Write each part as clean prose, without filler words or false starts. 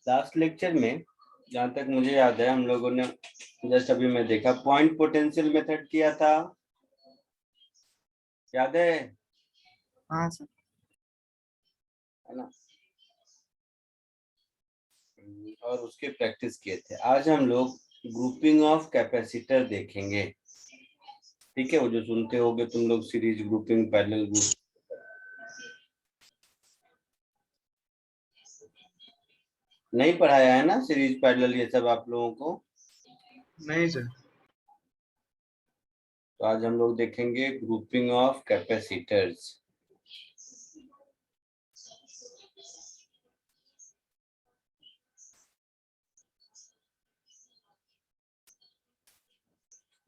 Last lecture में जहां तक मुझे याद है हम लोगों ने जस्ट अभी मैं देखा पॉइंट पोटेंशियल मेथड किया था, याद है? हाँ सर। है ना? और उसके प्रैक्टिस किए थे। आज हम लोग ग्रुपिंग ऑफ कैपेसिटर देखेंगे। ठीक है, वो जो सुनते होगे तुम लोग सीरीज ग्रुपिंग, पैरेलल ग्रुप, नहीं पढ़ाया है ना सीरीज पैरेलल ये सब आप लोगों को? नहीं सर। तो आज हम लोग देखेंगे ग्रुपिंग ऑफ कैपेसिटर्स।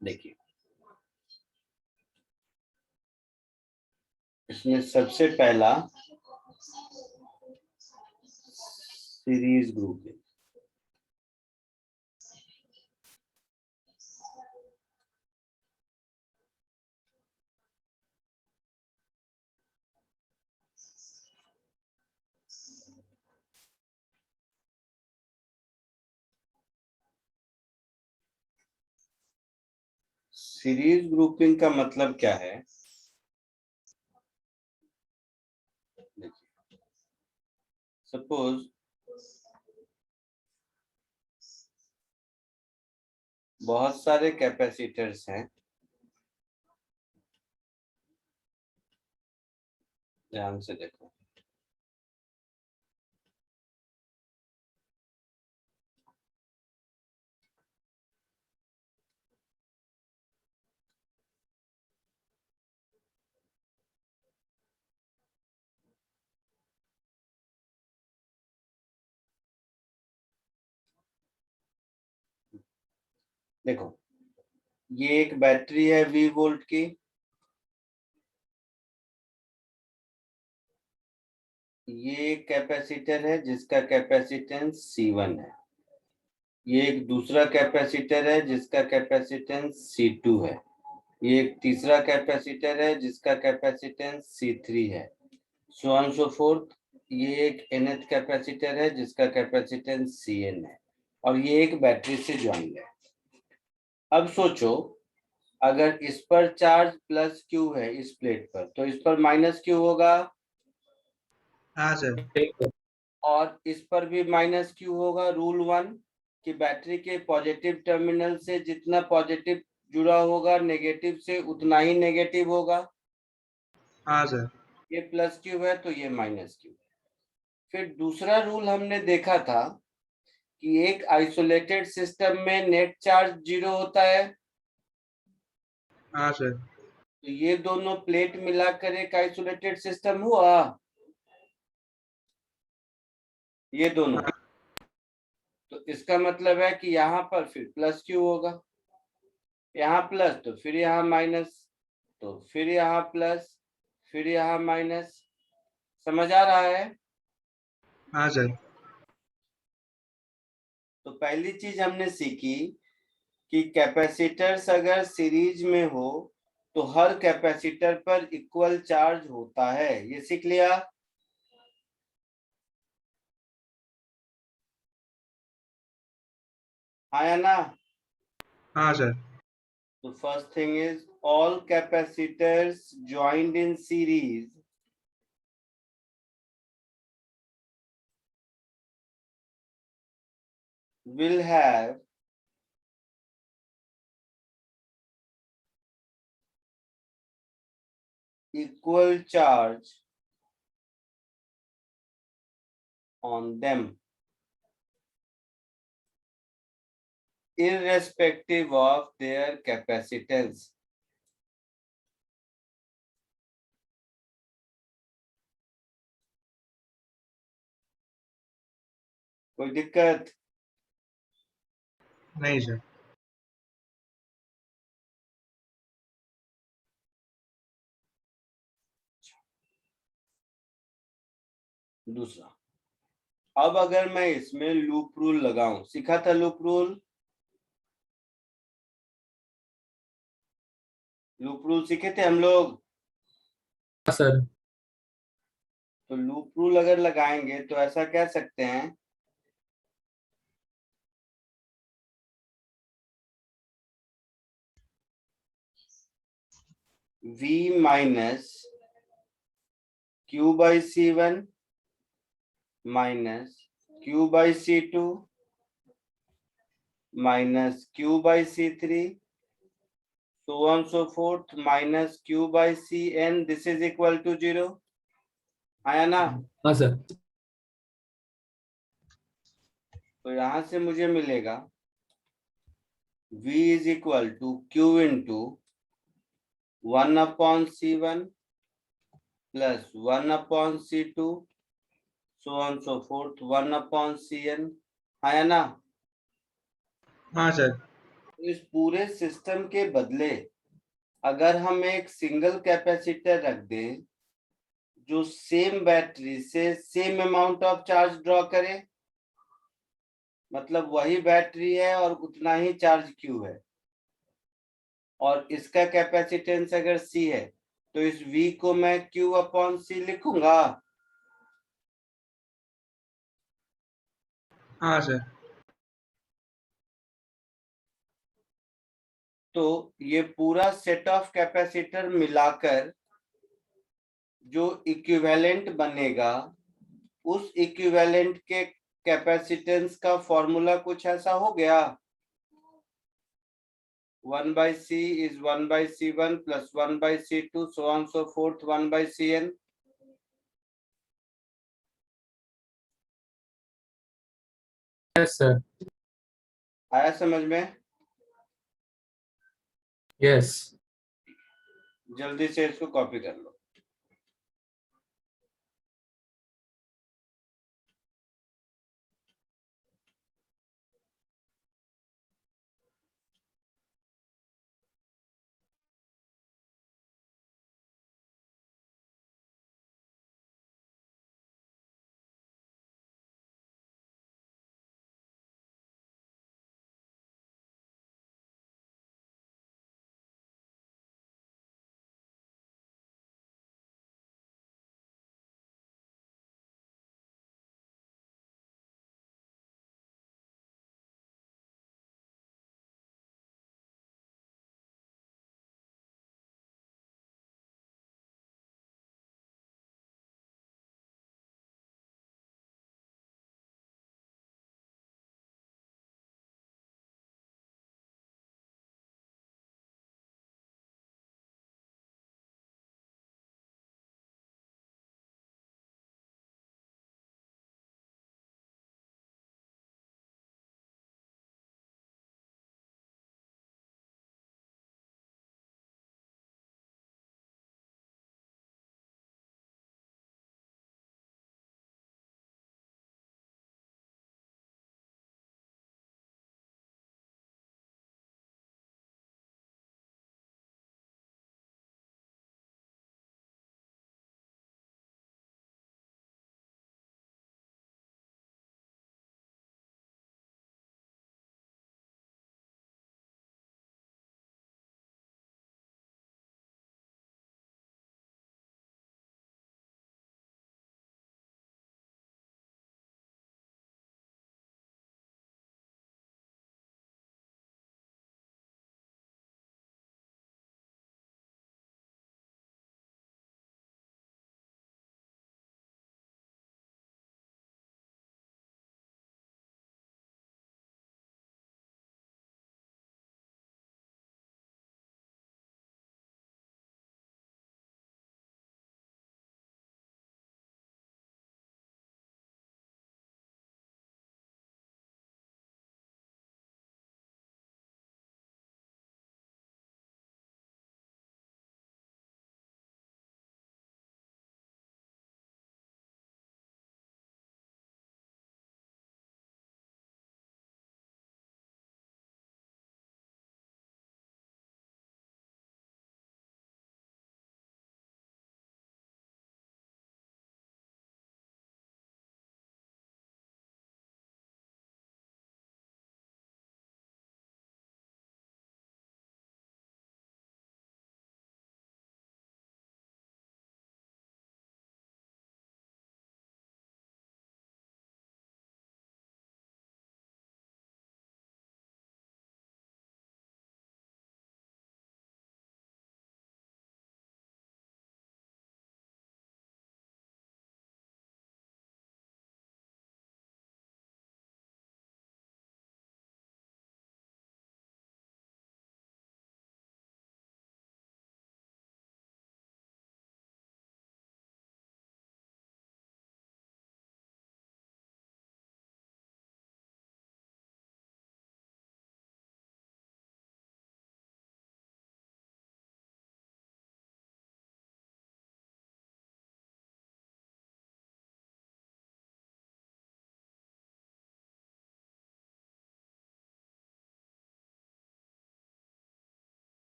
देखिए, इसमें सबसे पहला सीरीज ग्रुपिंग। सीरीज ग्रुपिंग का मतलब क्या है? देखिए, सपोज बहुत सारे कैपेसिटर्स हैं, ध्यान से देखो। देखो, ये एक बैटरी है V वोल्ट की, ये एक कैपेसिटर है जिसका कैपेसिटेंस C1 है, ये एक दूसरा कैपेसिटर है जिसका कैपेसिटेंस C2 है, ये एक तीसरा कैपेसिटर है जिसका कैपेसिटेंस C3 है, सो ऑन सो फोर्थ। ये एक nth कैपेसिटर है जिसका कैपेसिटेंस Cn है, और ये एक बैटरी से ज्वाइंट है। अब सोचो, अगर इस पर चार्ज प्लस क्यू है इस प्लेट पर, तो इस पर माइनस क्यू होगा, हाँ सर। और इस पर भी माइनस क्यू होगा। रूल 1 कि बैटरी के पॉजिटिव टर्मिनल से जितना पॉजिटिव जुड़ा होगा नेगेटिव से उतना ही नेगेटिव होगा। हाँ सर। ये प्लस क्यू है तो ये माइनस क्यू है। फिर दूसरा रूल हमने देखा था कि एक आइसोलेटेड सिस्टम में नेट चार्ज 0 होता है, हाँ सर। तो ये दोनों प्लेट मिलाकर एक आइसोलेटेड सिस्टम हुआ, ये दोनों। हाँ। तो इसका मतलब है कि यहाँ पर फिर प्लस क्यू होगा, यहाँ प्लस तो फिर यहाँ माइनस, तो फिर यहाँ प्लस, फिर यहाँ माइनस। समझ आ रहा है? हाँ सर। तो पहली चीज हमने सीखी कि कैपेसिटर्स अगर सीरीज में हो तो हर कैपेसिटर पर इक्वल चार्ज होता है, ये सीख लिया। हाँ या ना? हाँ सर। तो first thing is all capacitors joined in series will have equal charge on them irrespective of their capacitance. कोई दिक्कत? नहीं सर। दूसरा, अब अगर मैं इसमें लूप रूल लगाऊं, सीखा था लूप रूल? लूप रूल सीखे थे हम लोग। सर। तो लूप रूल अगर लगाएंगे तो ऐसा कह सकते हैं V minus Q by C1 minus Q by C2 minus Q by C3 so on so forth minus Q by Cn. This is equal to 0. आया ना? हाँ सर। तो यहां से मुझे मिलेगा V is equal to Q into 1 upon C1 plus 1 upon C2 so on so forth 1 upon Cn. आया ना? हाँ सर। इस पूरे सिस्टम के बदले अगर हम एक सिंगल कैपेसिटर रख दें जो सेम बैटरी से same amount of charge draw करे, मतलब वही बैटरी है और उतना ही चार्ज Q है, और इसका कैपेसिटेंस अगर C है तो इस V को मैं Q अपॉन C लिखूंगा। हाँ सर। तो ये पूरा सेट ऑफ कैपेसिटर मिलाकर जो इक्विवेलेंट बनेगा उस इक्विवेलेंट के कैपेसिटेंस का फॉर्मूला कुछ ऐसा हो गया। 1 by C is 1 by C1 plus 1 by C2 so on so forth 1 by Cn. Yes sir. आया समझ में? यस। जल्दी से इसको कॉपी कर लो।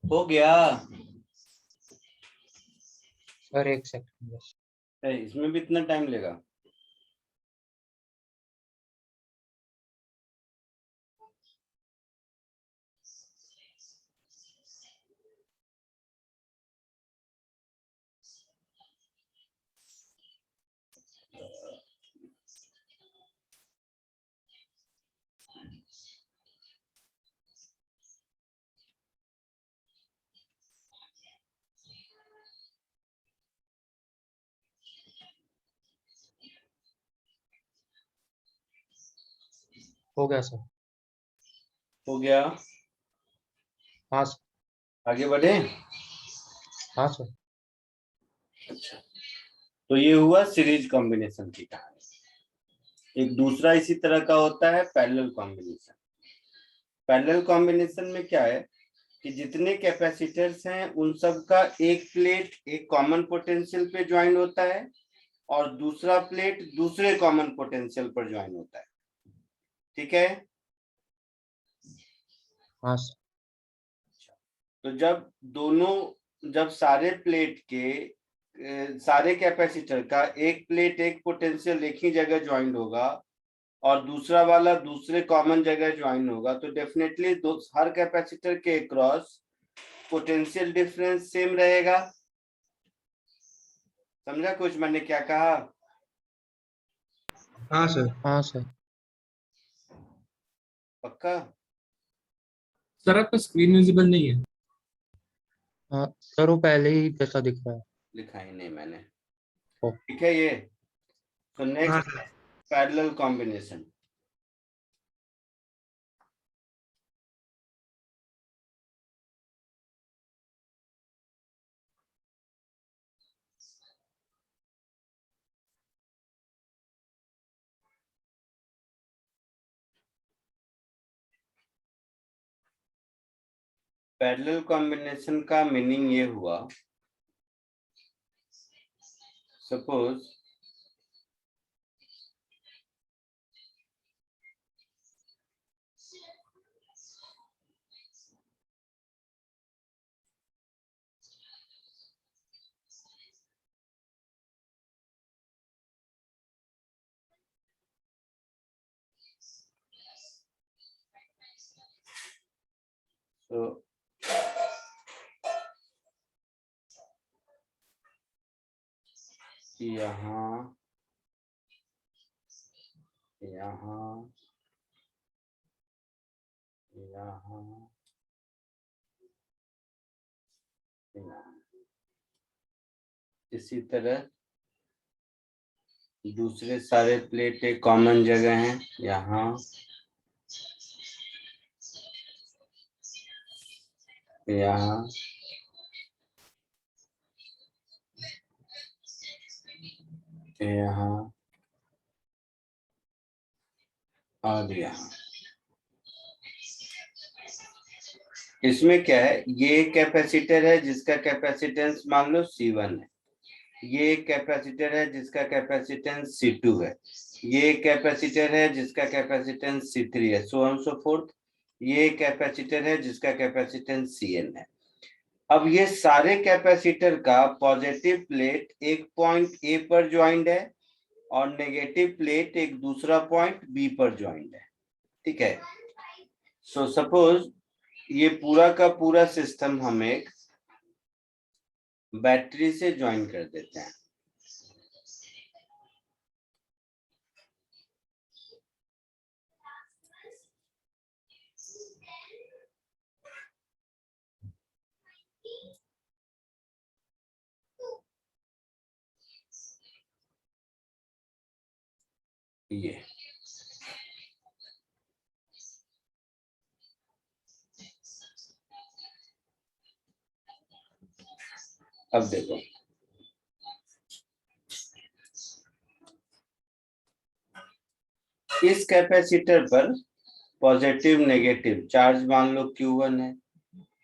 हो गया। सर एक सेकंड बस। इसमें भी इतना टाइम लेगा? हो गया सर। हो गया। हाँ सर। आगे बढ़े। हाँ सर। अच्छा, तो ये हुआ सीरीज कॉम्बिनेशन की कहानी। एक दूसरा इसी तरह का होता है पैरेलल कॉम्बिनेशन। पैरेलल कॉम्बिनेशन में क्या है कि जितने कैपेसिटर्स हैं उन सब का एक प्लेट एक कॉमन पोटेंशियल पे ज्वाइन होता है और दूसरा प्लेट दूसरे कॉमन पोटेंशियल पर ज्वाइन होता है। ठीक है। हाँ सर। तो जब सारे प्लेट के सारे कैपेसिटर का एक प्लेट एक पोटेंशियल एक ही जगह ज्वाइन होगा और दूसरा वाला दूसरे कॉमन जगह ज्वाइन होगा तो डेफिनेटली हर कैपेसिटर के अक्रॉस पोटेंशियल डिफरेंस सेम रहेगा। समझा कुछ मैंने क्या कहा? हाँ सर। हाँ सर। पक्का? सर आपका स्क्रीन विजिबल नहीं है। हाँ सर, वो पहले ही जैसा दिख रहा है। लिखा ही नहीं मैंने। ओ। ठीक है ये। तो हाँ next sir. Parallel combination. Parallel combination का मीनिंग ये हुआ, सपोज तो यहाँ यहाँ यहाँ यहाँ इसी तरह दूसरे सारे प्लेट एक कॉमन जगह हैं यहाँ यहाँ यहाँ और यहाँ। इसमें क्या है, ये एक कैपेसिटर है जिसका कैपेसिटेंस मान लो C1 है, ये एक कैपेसिटर है जिसका कैपेसिटेंस C2 है, ये एक कैपेसिटर है जिसका कैपेसिटेंस C3 है, सो ऑन सो फोर्थ। ये एक कैपेसिटर है जिसका कैपेसिटेंस Cn है। अब ये सारे कैपेसिटर का पॉजिटिव प्लेट एक पॉइंट ए पर ज्वाइंट है और नेगेटिव प्लेट एक दूसरा पॉइंट बी पर ज्वाइंट है। ठीक है। सो सपोज ये पूरा का पूरा सिस्टम हम एक बैटरी से ज्वाइन कर देते हैं। ये अब देखो, इस कैपेसिटर पर पॉजिटिव नेगेटिव चार्ज मान लो Q1 है,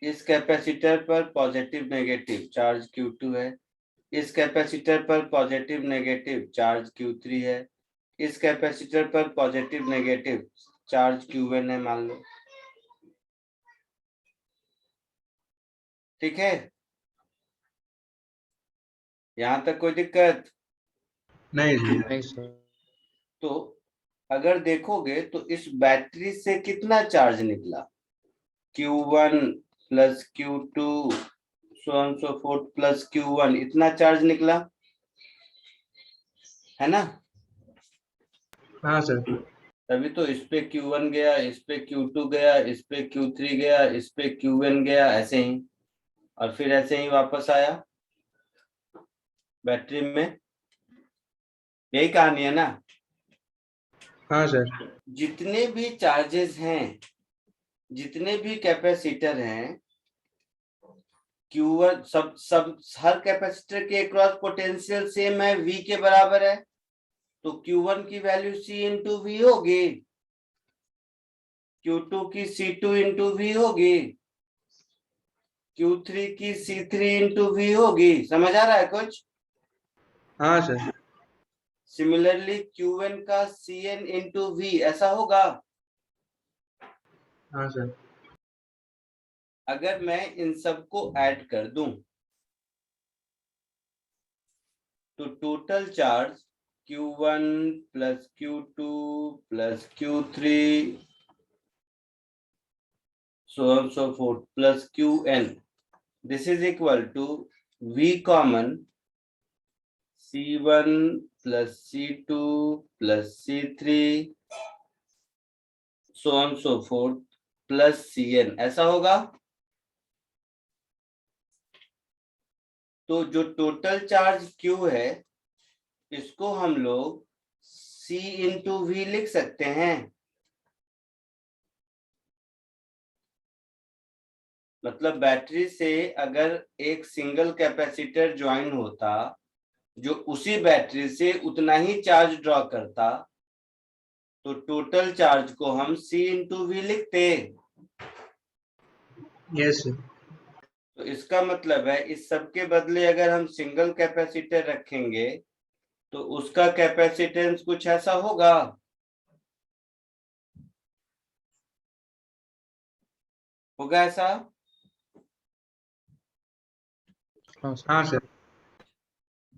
इस कैपेसिटर पर पॉजिटिव नेगेटिव चार्ज Q2 है, इस कैपेसिटर पर पॉजिटिव नेगेटिव चार्ज Q3 है, इस कैपेसिटर पर पॉजिटिव नेगेटिव चार्ज Q1 है मान लो। ठीक है, यहां तक कोई दिक्कत? नहीं जी। नहीं सर। तो अगर देखोगे तो इस बैटरी से कितना चार्ज निकला, Q1 plus Q2 so on so forth plus Q1, इतना चार्ज निकला है ना। हाँ सर। तभी तो इस पे Q1 गया, इस पे Q2 गया, इस पे Q3 गया, इस पे Qn गया, ऐसे ही, और फिर ऐसे ही वापस आया बैटरी में। यही कहानी है ना। हाँ सर। जितने भी चार्जेस हैं, जितने भी कैपेसिटर हैं, Q1 सब सब हर कैपेसिटर के अक्रॉस पोटेंशियल सेम है, V के बराबर है, तो Q1 की वैल्यू C इंटू वी होगी, Q2 की C2 इंटू वी होगी, Q3 की C3 इंटू वी होगी। समझ आ रहा है कुछ? हाँ सर। सिमिलरली Qn का Cn इंटू वी ऐसा होगा। हाँ सर। अगर मैं इन सबको ऐड कर दूं तो total charge Q1 plus Q2 plus Q3 so on so forth plus Qn, this is equal to V common C1 plus C2 plus C3 so on so forth plus Cn, ऐसा होगा। तो जो total charge Q है, इसको हम लोग C into we लिख सकते हैं। मतलब बैटरी से अगर एक सिंगल कैपेसिटर ज्वाइन होता जो उसी बैटरी से उतना ही चार्ज ड्रॉ करता, तो टोटल चार्ज को हम C इंटू वी लिखते। Yes sir. तो इसका मतलब है इस सब के बदले अगर हम सिंगल कैपेसिटर रखेंगे तो उसका कैपेसिटेंस कुछ ऐसा होगा। होगा ऐसा। हाँ सर। हाँ सर।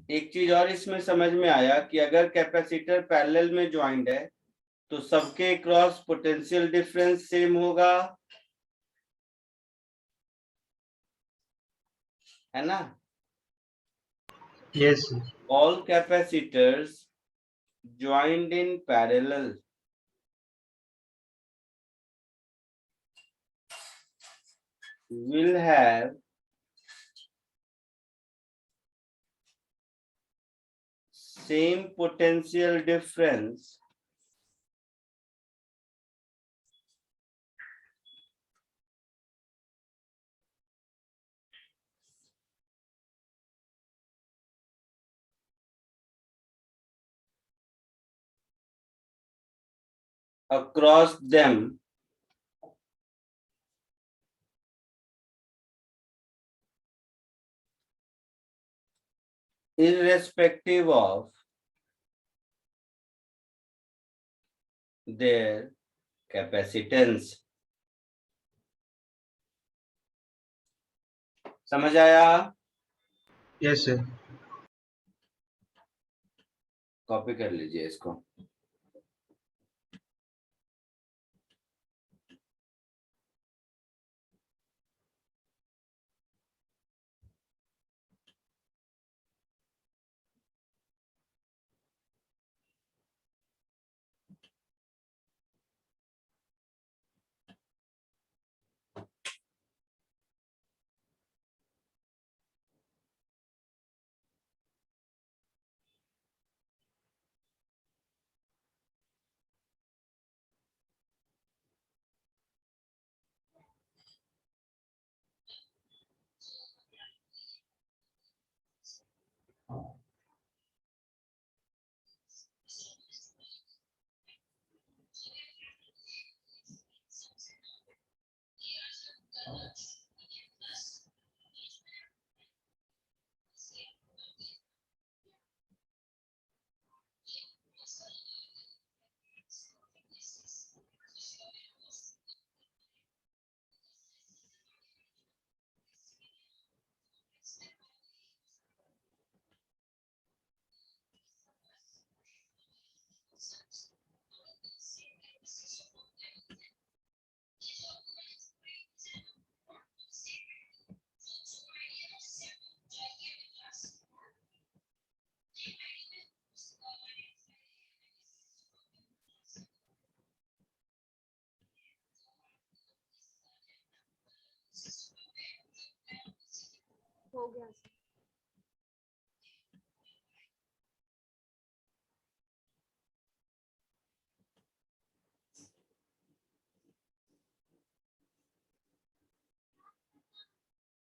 एक चीज और इसमें समझ में आया कि अगर कैपेसिटर पैरेलल में ज्वाइंट है तो सबके क्रॉस पोटेंशियल डिफरेंस सेम होगा, है ना। Yes sir. All capacitors joined in parallel will have same potential difference across them irrespective of their capacitance। समझ आया? Yes sir. कॉपी कर लीजिए इसको।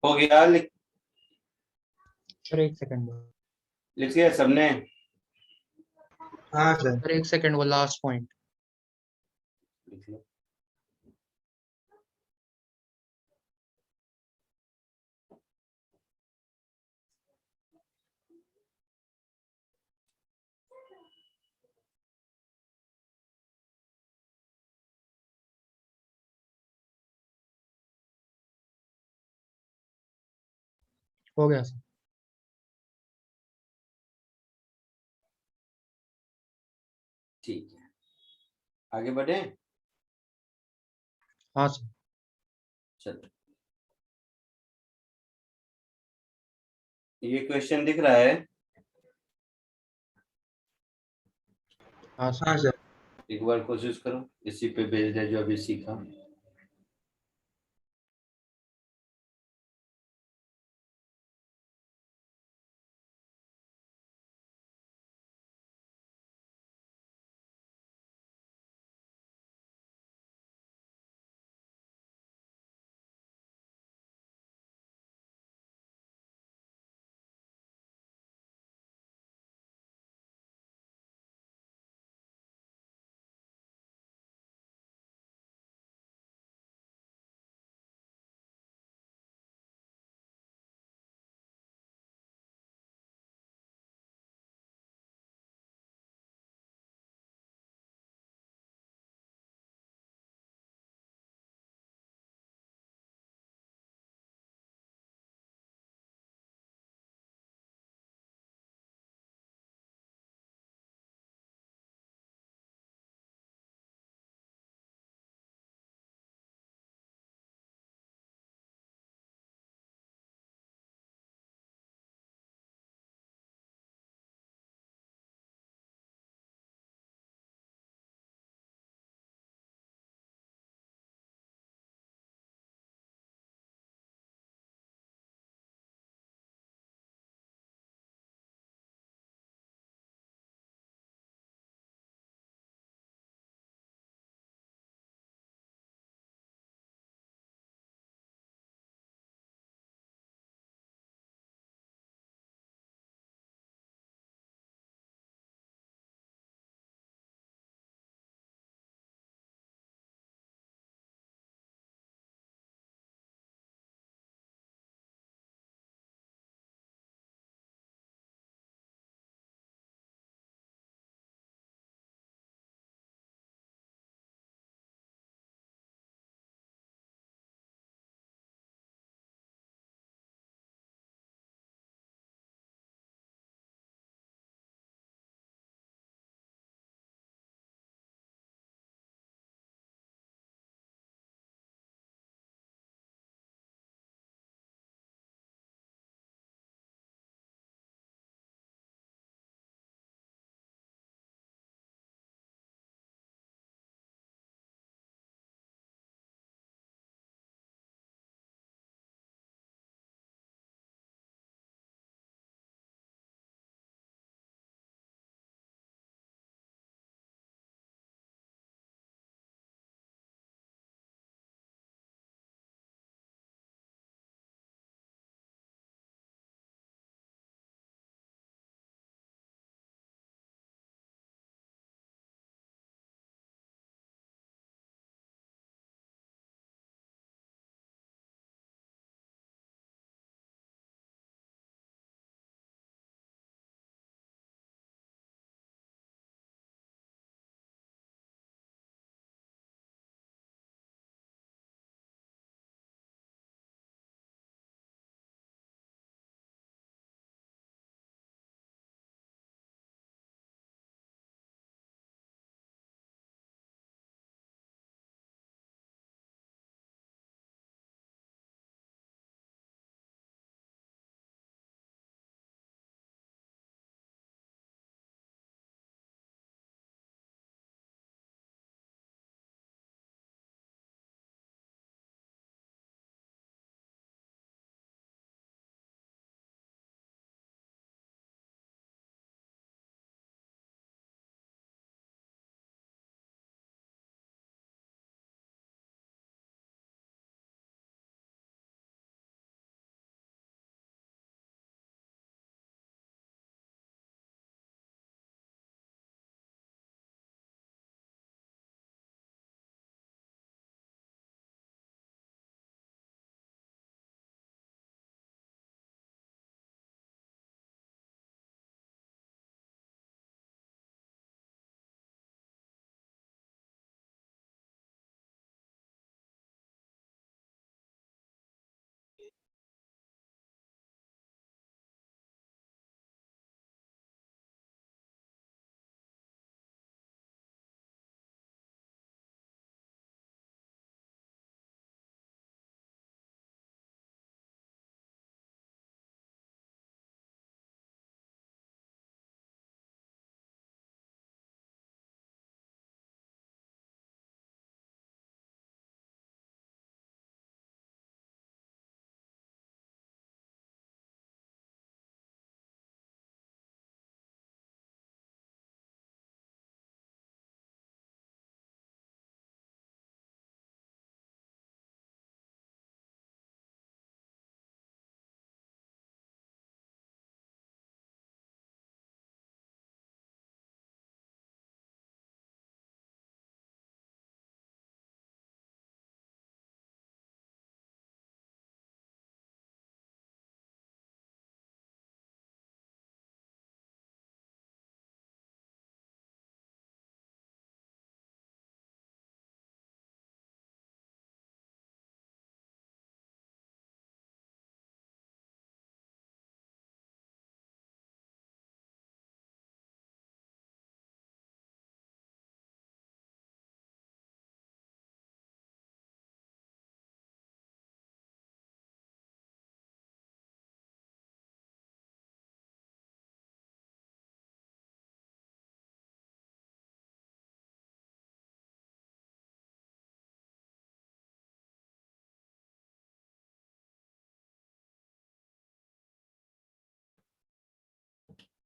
हो गया? सर एक सेकंड, लिख लिया सबने? हाँ सर। सर एक सेकंड, वो लास्ट पॉइंट। लिख लो। हो गया सर। ठीक है, आगे बढ़े। हाँ सर। चलो, ये क्वेश्चन दिख रहा है? हाँ सर। हाँ सर। एक बार कोशिश करो, इसी पे बेस्ड है जो अभी सीखा।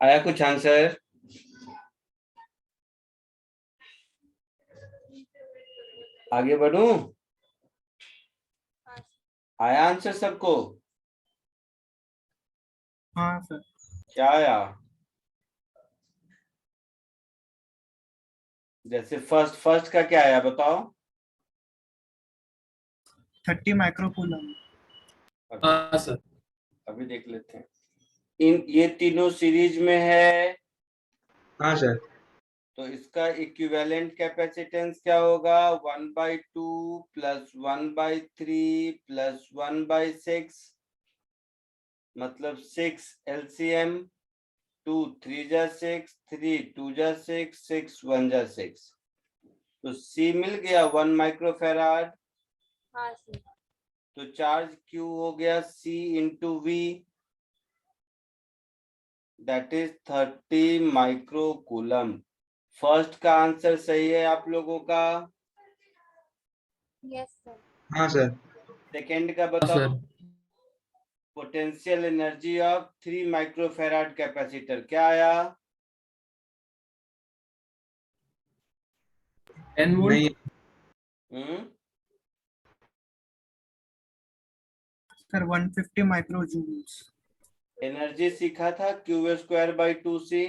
आया कुछ आंसर? आगे बढ़ूं? आया आंसर सबको? हाँ सर। क्या आया? जैसे फर्स्ट फर्स्ट का क्या आया बताओ? 30 माइक्रोकूलम। हाँ सर। अभी देख लेते हैं। ये तीनों सीरीज में है, हाँ सर। तो इसका इक्विवेलेंट कैपेसिटेंस क्या होगा? 1/2 प्लस 1/3 प्लस 1/6, मतलब 6 LCM। 2 3 जा 6, 3 2 जा 6, 6 1 जा 6, तो C मिल गया 1 माइक्रोफेराड। हाँ सर। तो चार्ज Q हो गया C into V, that is 30 microcoulomb. First का आंसर सही है आप लोगों का? Yes sir. हाँ सर। सेकंड का हाँ बताओ। Sir. Potential energy of 3 microfarad capacitor क्या आया? 10 वोल्ट। नहीं सर, 150 माइक्रोजूल्स। एनर्जी सीखा था Q²/2C।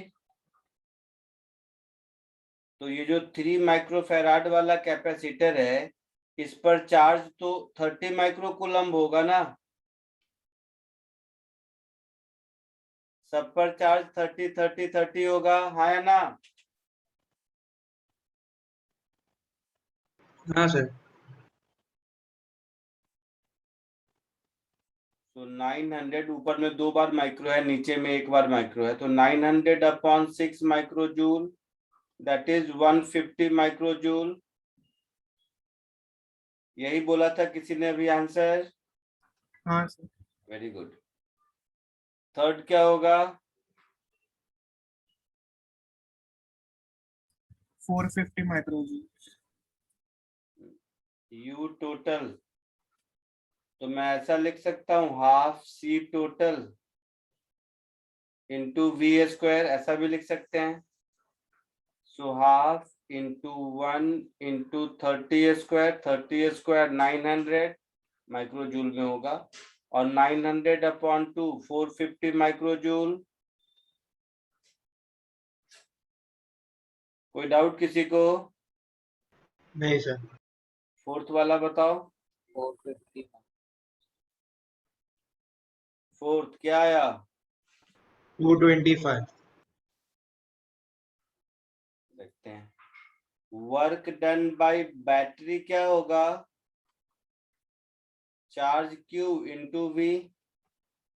तो ये जो 3 माइक्रोफेराड वाला कैपेसिटर है, इस पर चार्ज तो 30 माइक्रोकूलम होगा ना? सब पर चार्ज 30 30 30 होगा, हाँ या ना? हाँ सर। तो 900, ऊपर में 2 बार माइक्रो है, नीचे में 1 बार माइक्रो है, तो 900/6 माइक्रोजूल, दैट इज 150 माइक्रोजूल। यही बोला था किसी ने अभी आंसर? हाँ सर। Very good. थर्ड क्या होगा? 450 माइक्रोजूल्स। U टोटल, तो मैं ऐसा लिख सकता हूँ half C total into V², ऐसा भी लिख सकते हैं। सो हाफ इंटू 1 इंटू 30² 30² 900 माइक्रोजूल में होगा, और 900/2 450 माइक्रोजूल। कोई डाउट किसी को? नहीं सर। फोर्थ वाला बताओ। 450। फोर्थ क्या आया? 225। देखते हैं। वर्क डन बाय बैटरी क्या होगा? Charge Q into V।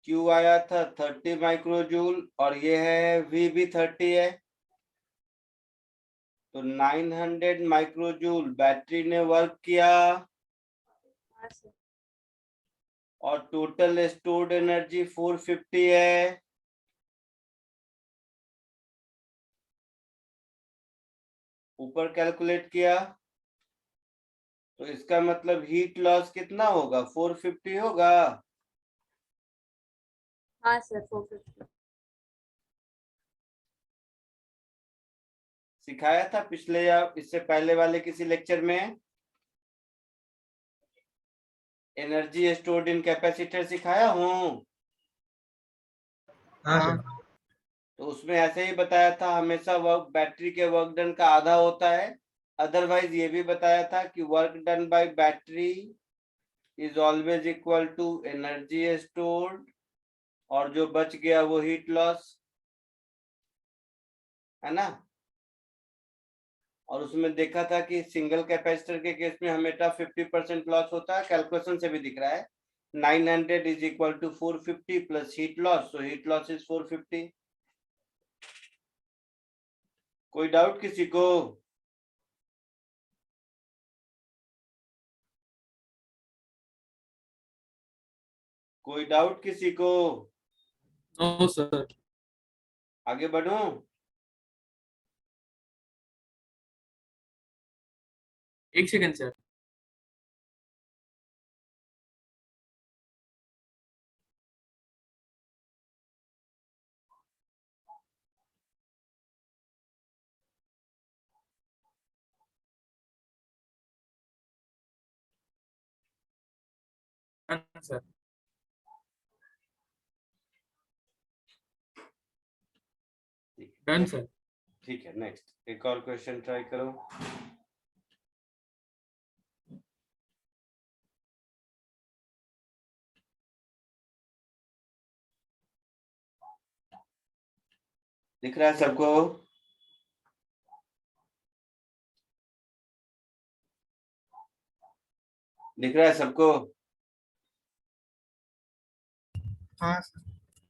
Q आया था 30 माइक्रोजूल, और ये है V भी 30 है, तो 900 माइक्रोजूल बैटरी ने वर्क किया, हाँ सर। और टोटल स्टोर्ड एनर्जी 450 है। ऊपर कैलकुलेट किया, तो इसका मतलब हीट लॉस कितना होगा? 450 होगा। हाँ सर 450। सिखाया था पिछले या इससे पहले वाले किसी लेक्चर में? एनर्जी स्टोर्ड इन कैपेसिटर सिखाया हूँ? हाँ सर। तो उसमें ऐसे ही बताया था, हमेशा वर्क बैटरी के वर्क डन का आधा होता है। अदरवाइज ये भी बताया था कि work done by battery is always equal to energy stored, और जो बच गया वो हीट लॉस, है ना? और उसमें देखा था कि सिंगल कैपेसिटर के केस में हमेशा 50% लॉस होता है, कैलकुलेशन से भी दिख रहा है। 900 is equal to 450 plus heat loss, so heat loss is 450। कोई डाउट किसी को? कोई डाउट किसी को? No sir. आगे बढ़ूं? एक second sir. Sir. Done sir. ठीक है, नेक्स्ट एक और क्वेश्चन ट्राई करो। दिख रहा है सबको? दिख रहा है सबको? हाँ सर।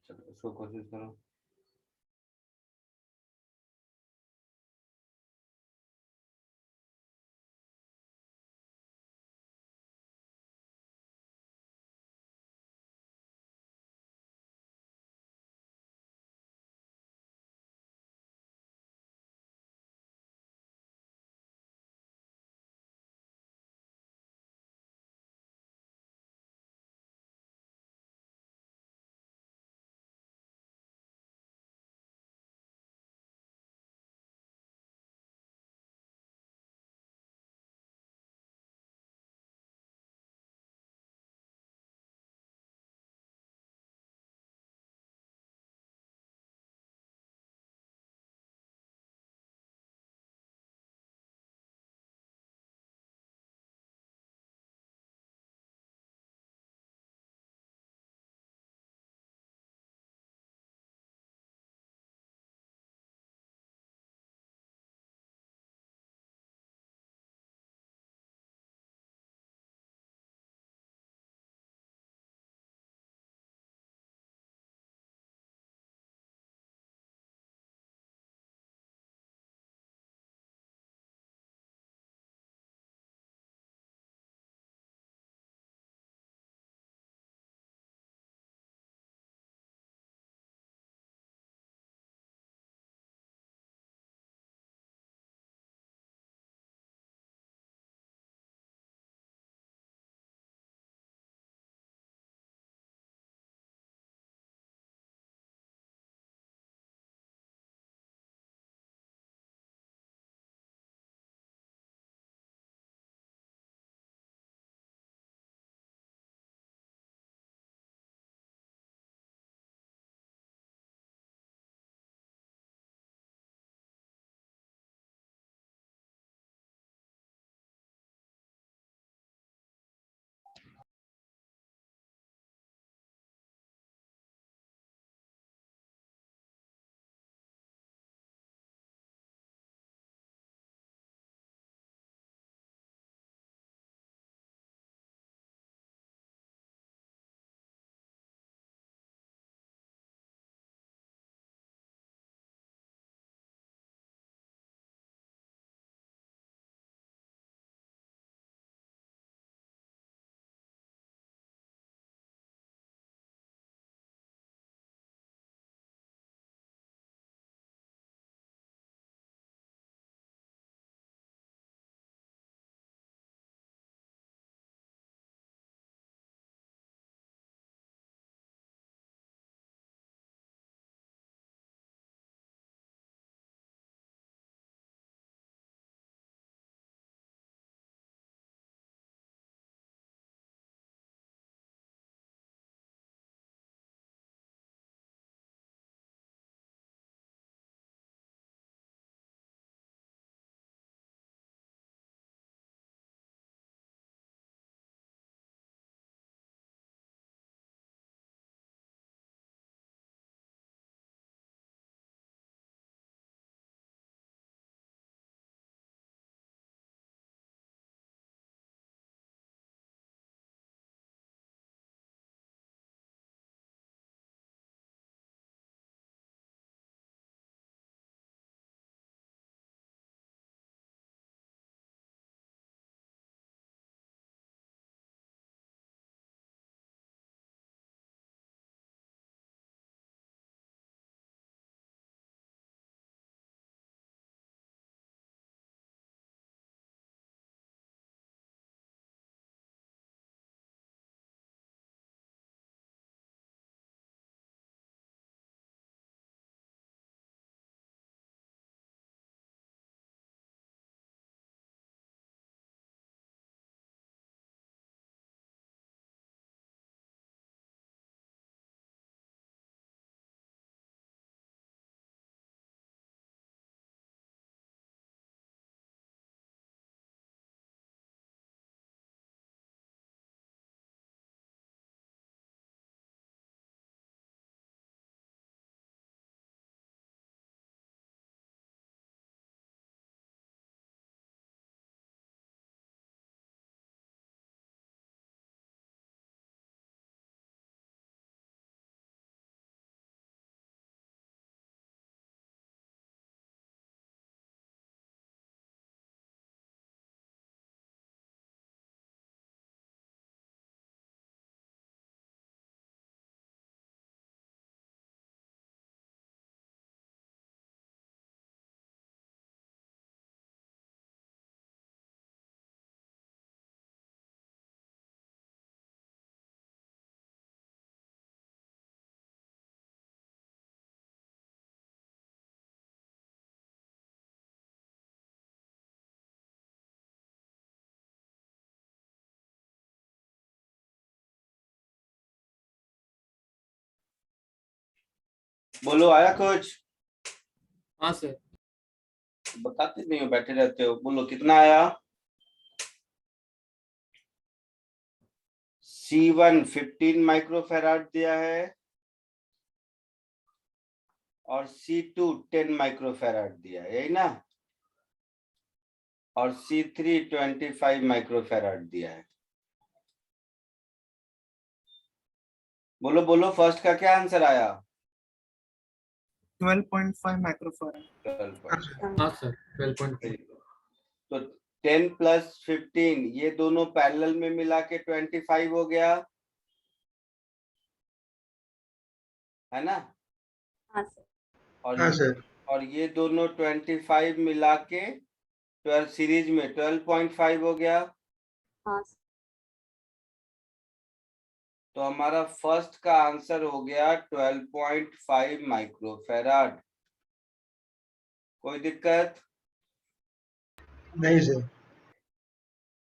चलो उसको कोशिश करो। बोलो, आया कुछ? हाँ सर। बताते नहीं हो, बैठे रहते हो। बोलो कितना आया? C1 15 माइक्रोफैराड दिया है और C2 10 माइक्रोफैराड दिया है, यही ना? और C3 25 माइक्रोफैराड दिया है। बोलो बोलो, फर्स्ट का क्या आंसर आया? 12.5 माइक्रोफैराड। 12.5। हाँ सर 12.5। तो 10 प्लस 15 ये दोनों पैरेलल में मिला के 25 हो गया, है ना? हाँ सर। और हाँ ये सर। और ये दोनों 25 मिला के 12 सीरीज में 12.5 हो गया। हाँ सर। तो हमारा फर्स्ट का आंसर हो गया 12.5 माइक्रोफैराड। कोई दिक्कत? नहीं sir.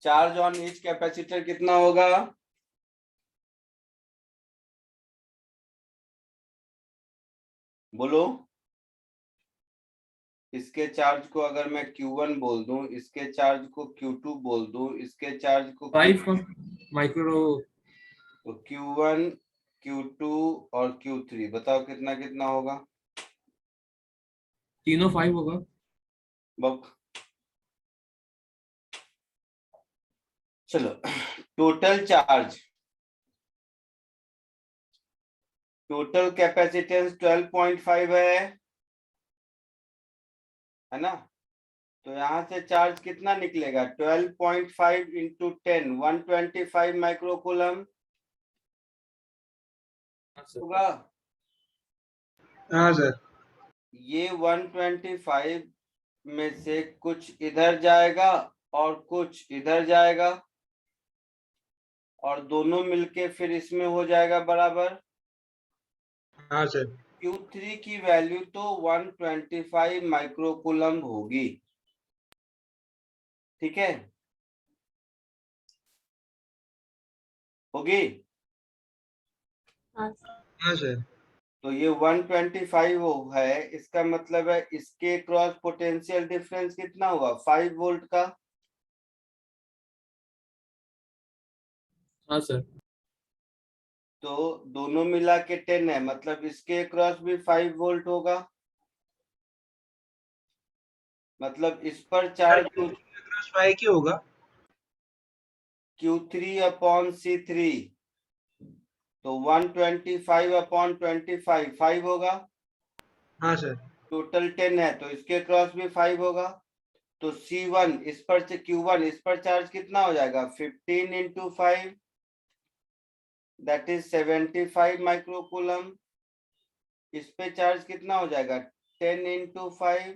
Charge on each capacitor कितना होगा? बोलो। इसके चार्ज को अगर मैं Q1 बोल दूं, इसके चार्ज को Q2 बोल दूं, इसके चार्ज को 5 माइक्रो। तो Q1 Q2 और Q3 बताओ कितना कितना होगा? तीनों 5 होगा। बक चलो, टोटल चार्ज, टोटल कैपेसिटेंस 12.5 है ना? तो यहाँ से चार्ज कितना निकलेगा? 12.5 इंटू 10 125 माइक्रोकूलम हाँ सर। होगा। हाँ सर। ये 125 में से कुछ इधर जाएगा और कुछ इधर जाएगा, और दोनों मिलके फिर इसमें हो जाएगा बराबर। हाँ सर। Q3 की वैल्यू तो 125 माइक्रोकूलम होगी, ठीक है? होगी। हाँ सर। हाँ सर। तो ये 125 है, इसका मतलब है इसके क्रॉस पोटेंशियल डिफरेंस कितना हुआ? 5 वोल्ट का। हाँ सर। तो दोनों मिला के 10 है, मतलब इसके क्रॉस भी 5 वोल्ट होगा। मतलब इस पर चार्ज क्रॉस 5 की होगा। Q3 अपॉन C3, तो 125 अपॉन 25 5 होगा। हाँ सर। टोटल 10 है तो इसके क्रॉस भी 5 होगा। तो C1 इस पर से Q1 इस पर चार्ज कितना हो जाएगा? 15 इंटू 5 दैट इज 75 माइक्रोकूलम। इस पे चार्ज कितना हो जाएगा? 10 इंटू 5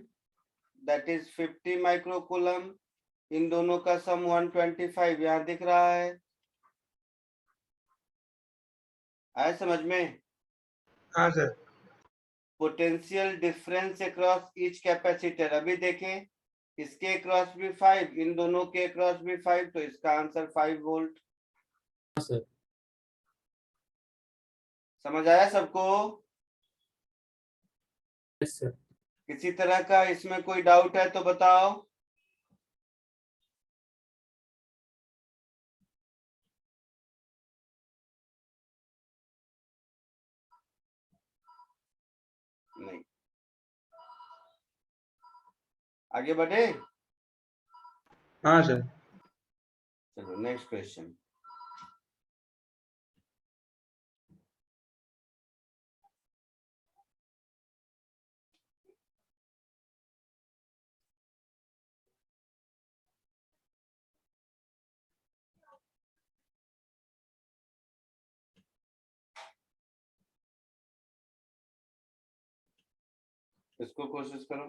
दैट इज 50 माइक्रोकूलम। इन दोनों का सम 125 यहाँ दिख रहा है। आया समझ में? हाँ sir. Potential difference across each capacitor, अभी देखें, इसके क्रॉस भी 5, इन दोनों के क्रॉस भी 5, तो इसका आंसर 5 वोल्ट। हाँ सर। समझ आया सबको? Yes sir. किसी तरह का इसमें कोई डाउट है तो बताओ। नहीं। आगे बढ़े? हाँ सर। चलो नेक्स्ट क्वेश्चन। इसको कोशिश करो।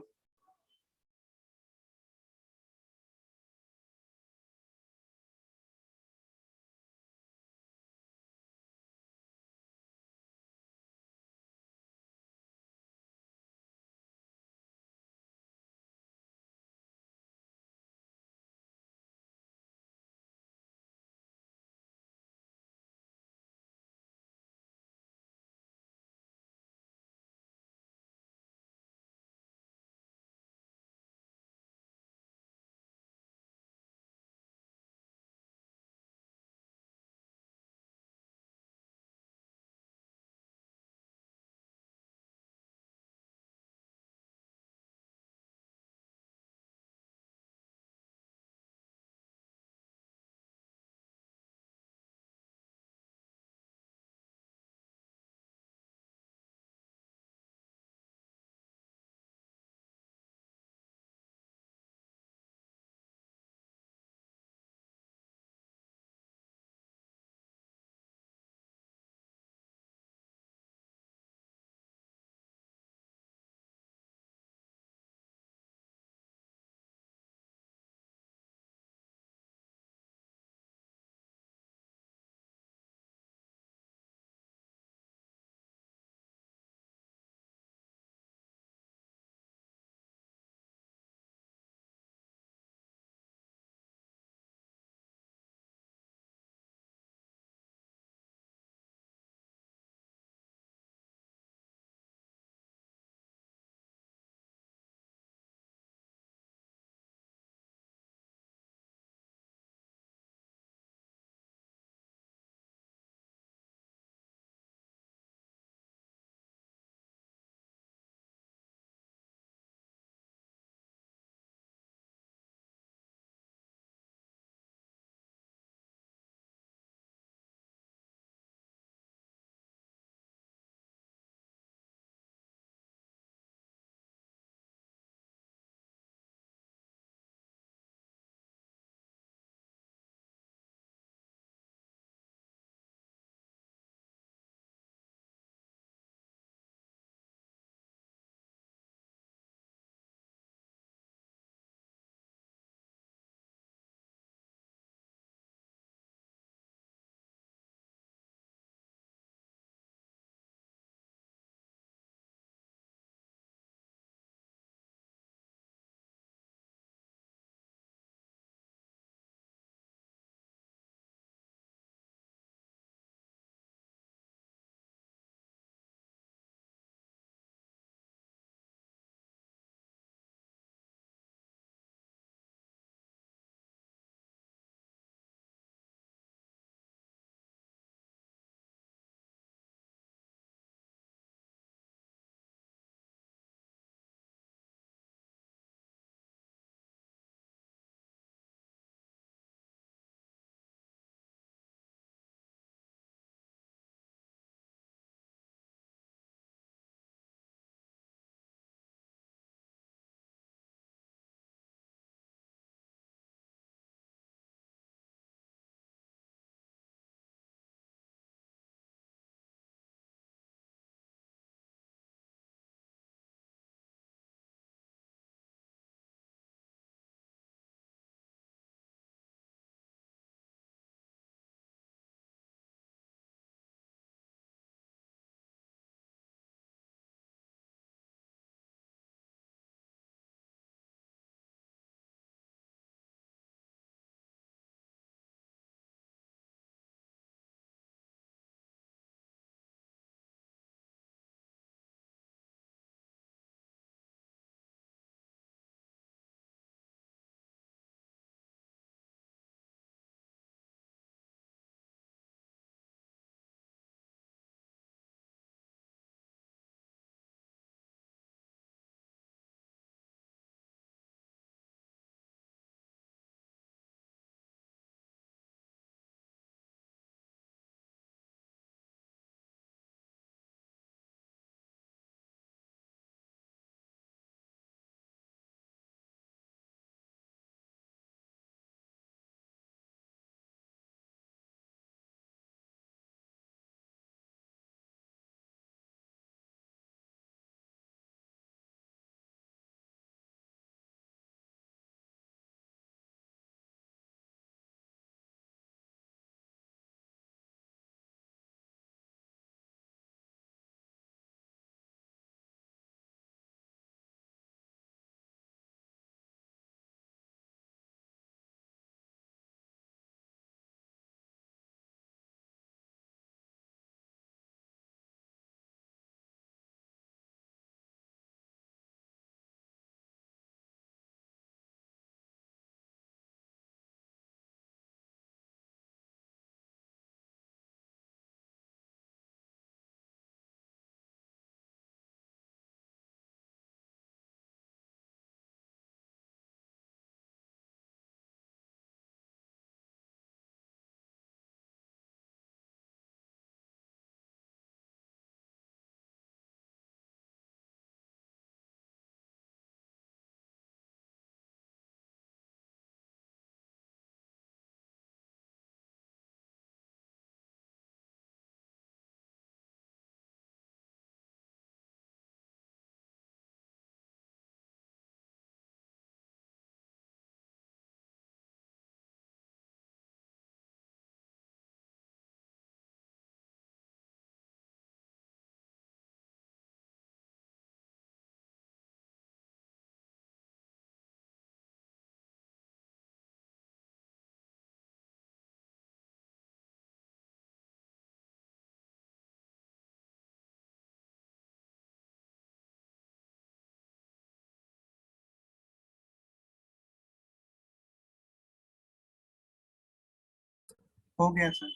हो गया सर।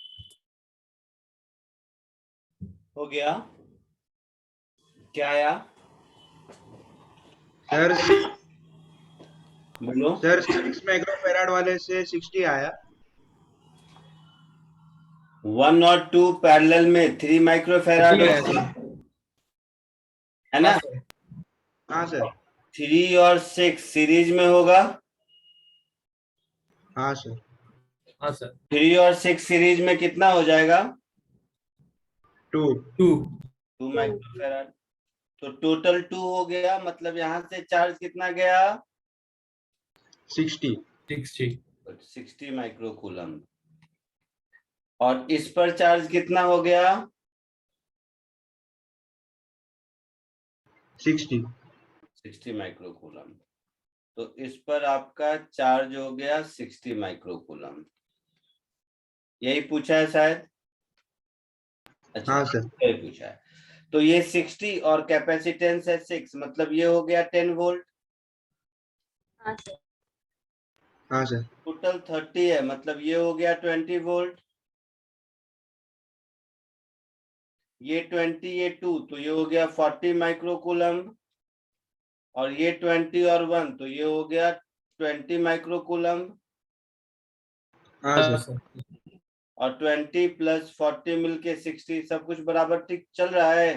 हो गया? क्या आया? सर बोलो। सर 6 माइक्रोफैराड वाले से 60 आया। 1 और 2 पैरेलल में 3 माइक्रोफैराड ठीक है होगा, सर। है ना? हाँ सर। हाँ सर। 3 और 6 सीरीज में होगा। हाँ सर। हाँ सर। 3 और 6 सीरीज में कितना हो जाएगा? 2। 2। 2 माइक्रोफैराड। तो टोटल 2 हो गया, मतलब यहां से चार्ज कितना गया? 60। 60। 60 माइक्रोकूलम। और इस पर चार्ज कितना हो गया? 60। 60 माइक्रोकूलम। तो इस पर आपका चार्ज हो गया 60 माइक्रोकूलम। यही पूछा है शायद। अच्छा, हाँ सर। यही पूछा है। तो ये 60 और कैपेसिटेंस है 6, मतलब ये हो गया 10 वोल्ट। हाँ सर। हाँ सर। टोटल 30 है, मतलब ये हो गया 20 वोल्ट। ये 20, ये 2, तो ये हो गया 40 माइक्रोकूलम। और ये 20 और 1, तो ये हो गया 20 माइक्रोकूलम। हाँ हाँ सर। सर। और 20 प्लस 40 मिलके 60, सब कुछ बराबर ठीक चल रहा है।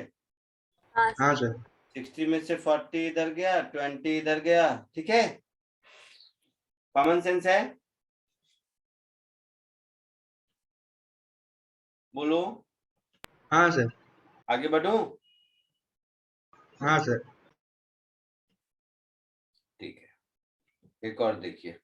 हाँ हाँ सर। सर। 60 में से 40 इधर गया, 20 इधर गया, ठीक है। कॉमन सेंस है। बोलो। हाँ सर। आगे बढ़ूं? हाँ सर। ठीक है, एक और देखिए।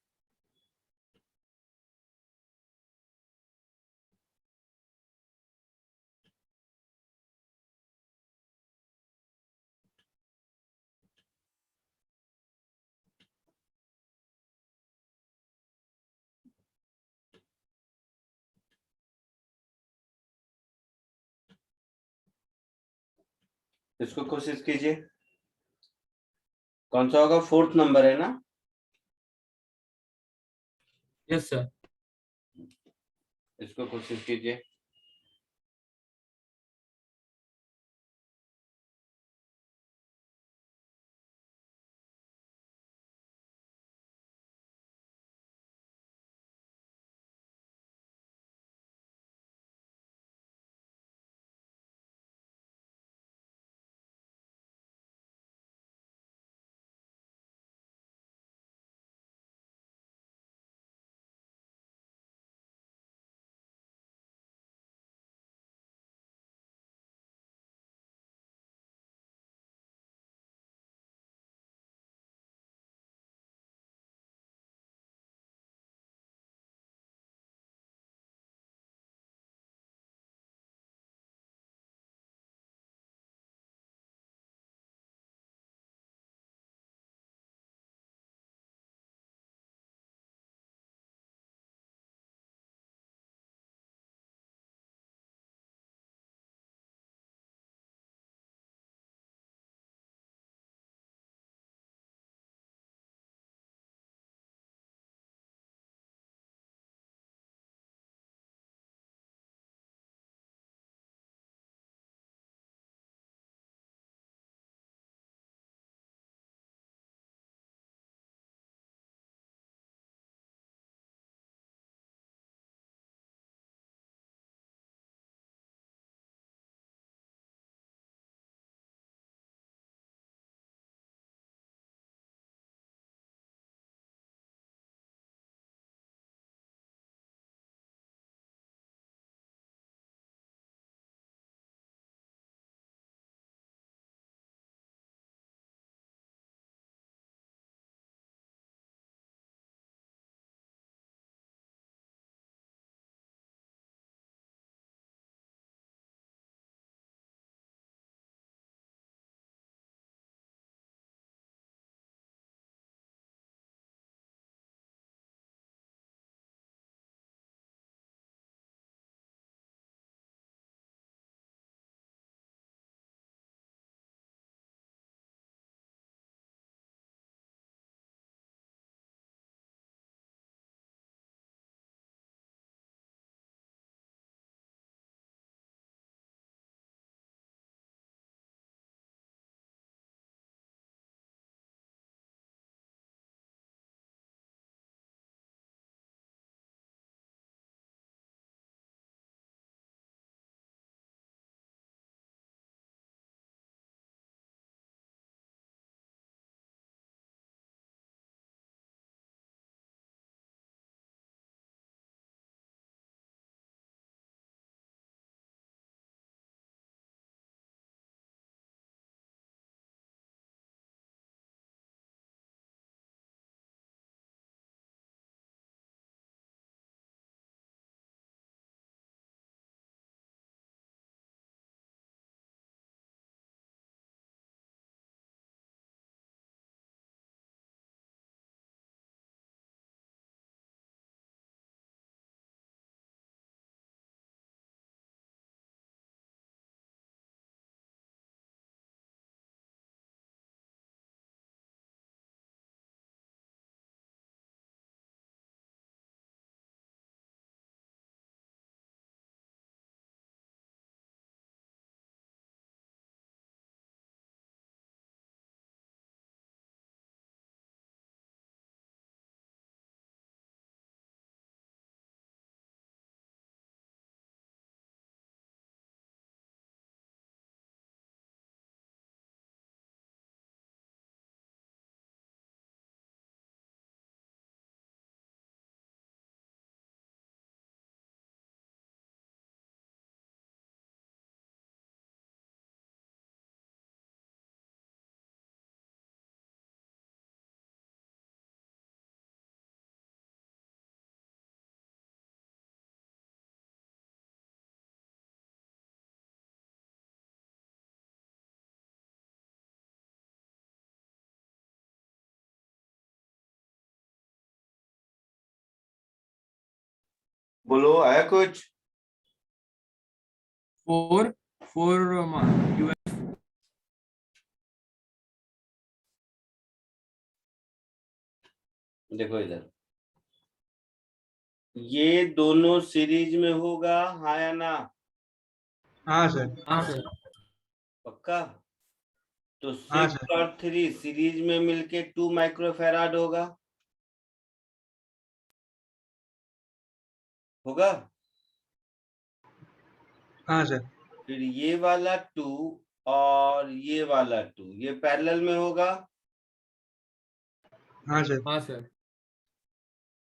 इसको कोशिश कीजिए। कौन सा होगा? 4th नंबर है ना? Yes sir. इसको कोशिश कीजिए। बोलो, आया कुछ? 4 UF देखो इधर, ये दोनों सीरीज में होगा, हाँ या ना? हाँ सर। हाँ सर। पक्का? तो हाँ 6 सर। और 3 सीरीज में मिलके 2 माइक्रोफैराड होगा। होगा? हाँ सर। फिर ये वाला 2 और ये वाला 2 ये पैरेलल में होगा। हाँ सर। हाँ सर।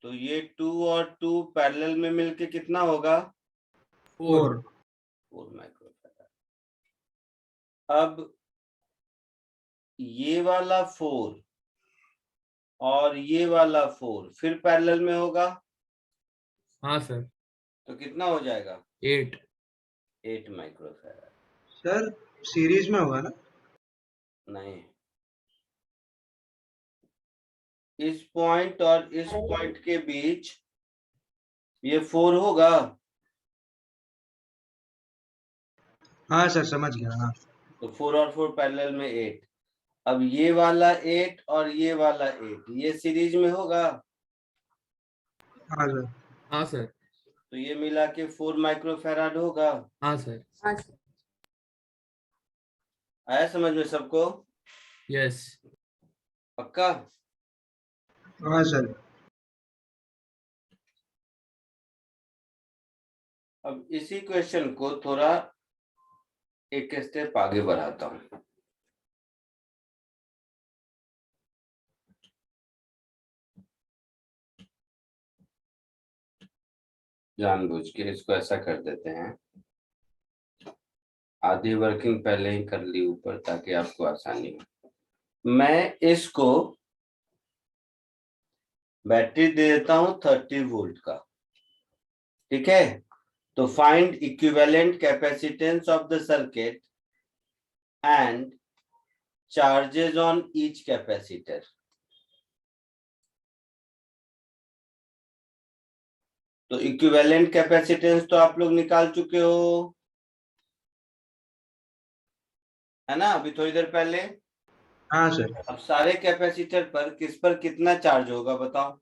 तो ये 2 और 2 पैरेलल में मिलके कितना होगा? 4। 4 माइक्रोफैराड। अब ये वाला 4 और ये वाला 4 फिर पैरेलल में होगा। हाँ सर। तो कितना हो जाएगा? 8। 8 माइक्रोफैराड। सर सीरीज में होगा ना? नहीं, इस पॉइंट और इस पॉइंट के बीच ये 4 होगा। हाँ सर समझ गया। हाँ। तो 4 और 4 पैरेलल में 8। अब ये वाला 8 और ये वाला 8 ये सीरीज में होगा। हाँ सर। हाँ सर। तो ये मिला के 4 माइक्रोफैराड होगा। हाँ सर। हाँ सर। आया समझ में सबको? यस। पक्का? हाँ सर। अब इसी क्वेश्चन को थोड़ा एक स्टेप आगे बढ़ाता हूँ। जानबूझ के इसको ऐसा कर देते हैं, आधी वर्किंग पहले ही कर ली ऊपर ताकि आपको आसानी हो। मैं इसको बैटरी दे देता हूं 30 वोल्ट का, ठीक है? तो find equivalent capacitance of the circuit and charges on each capacitor. तो इक्विवेलेंट कैपेसिटेंस तो आप लोग निकाल चुके हो, है ना, अभी थोड़ी देर पहले। हाँ सर। अब सारे कैपेसिटर पर किस पर कितना चार्ज होगा बताओ?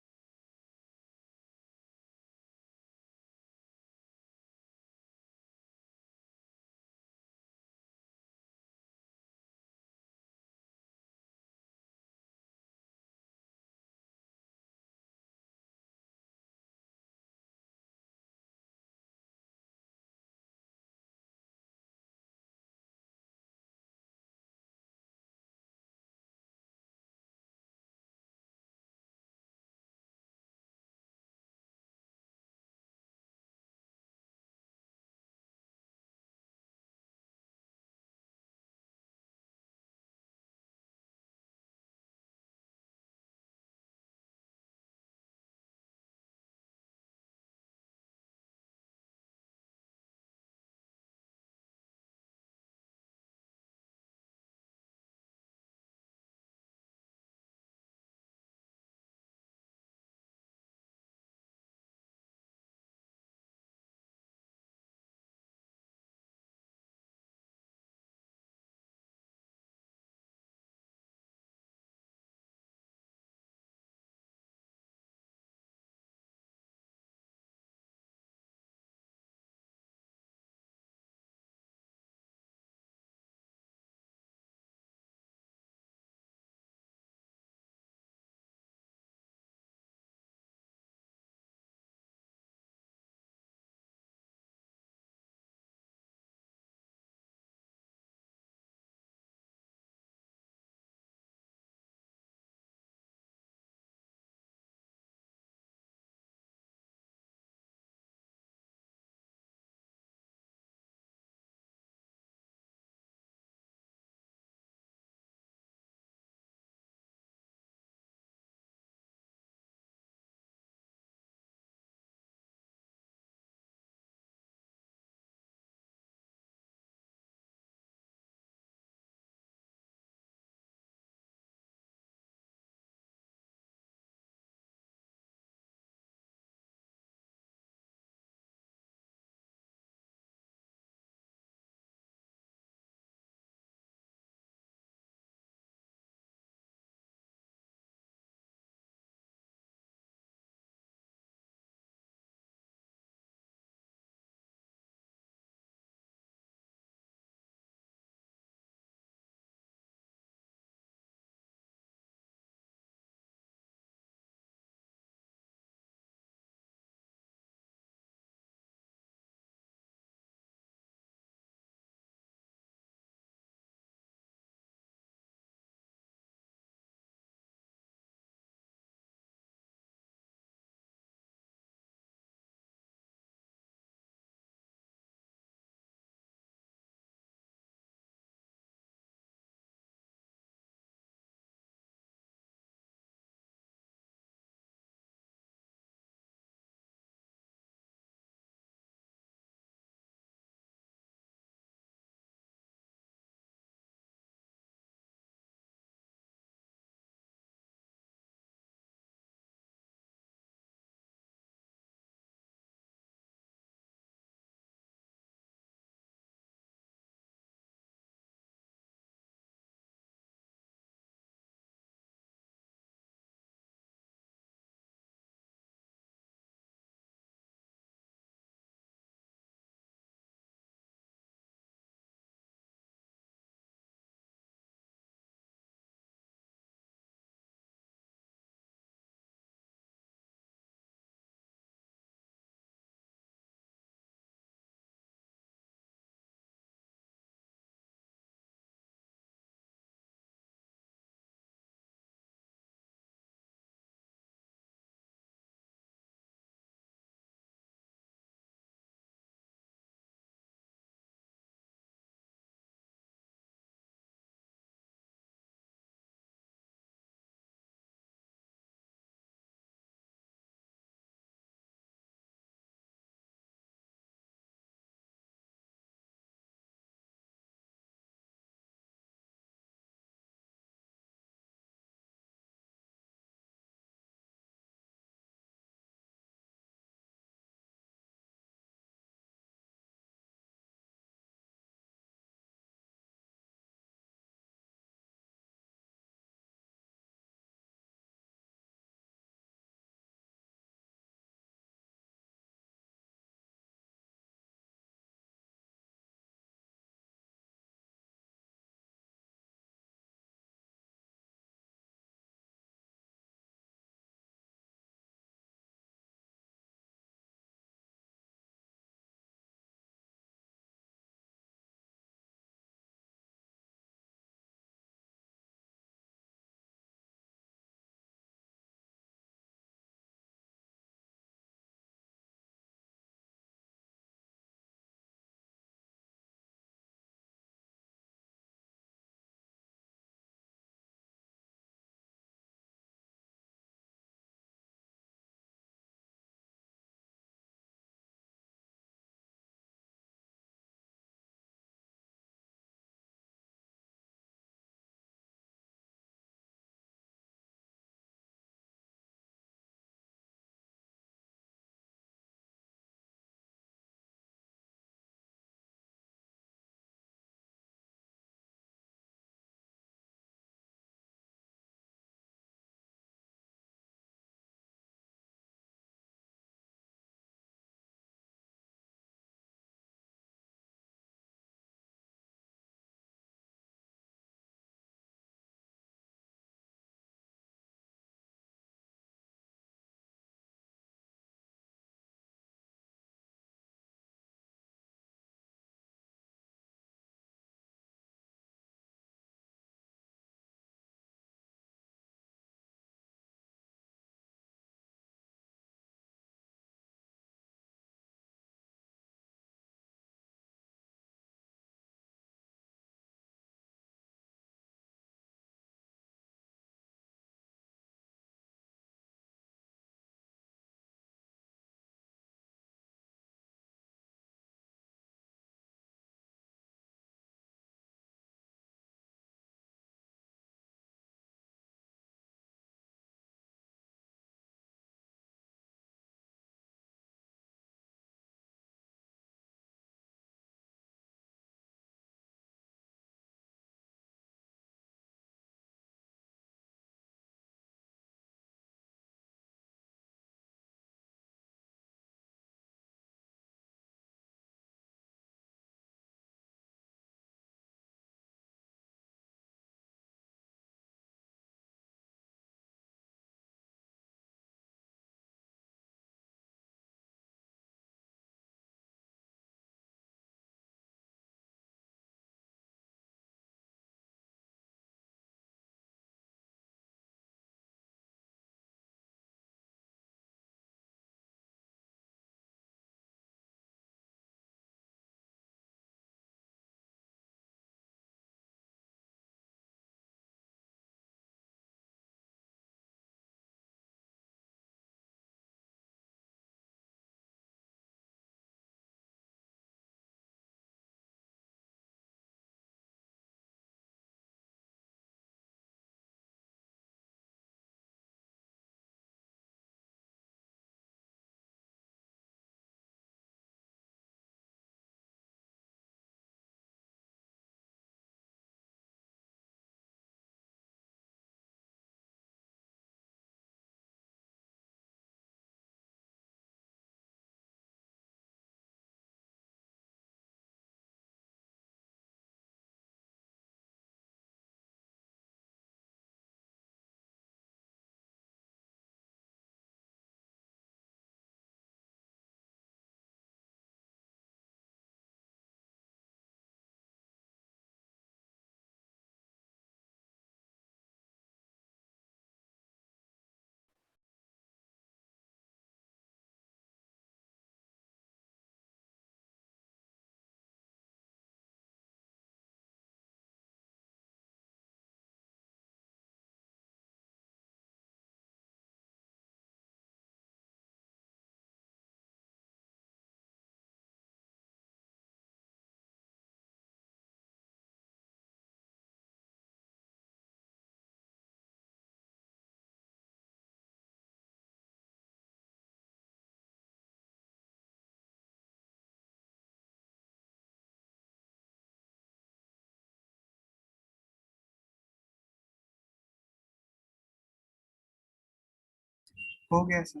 हो गया सर।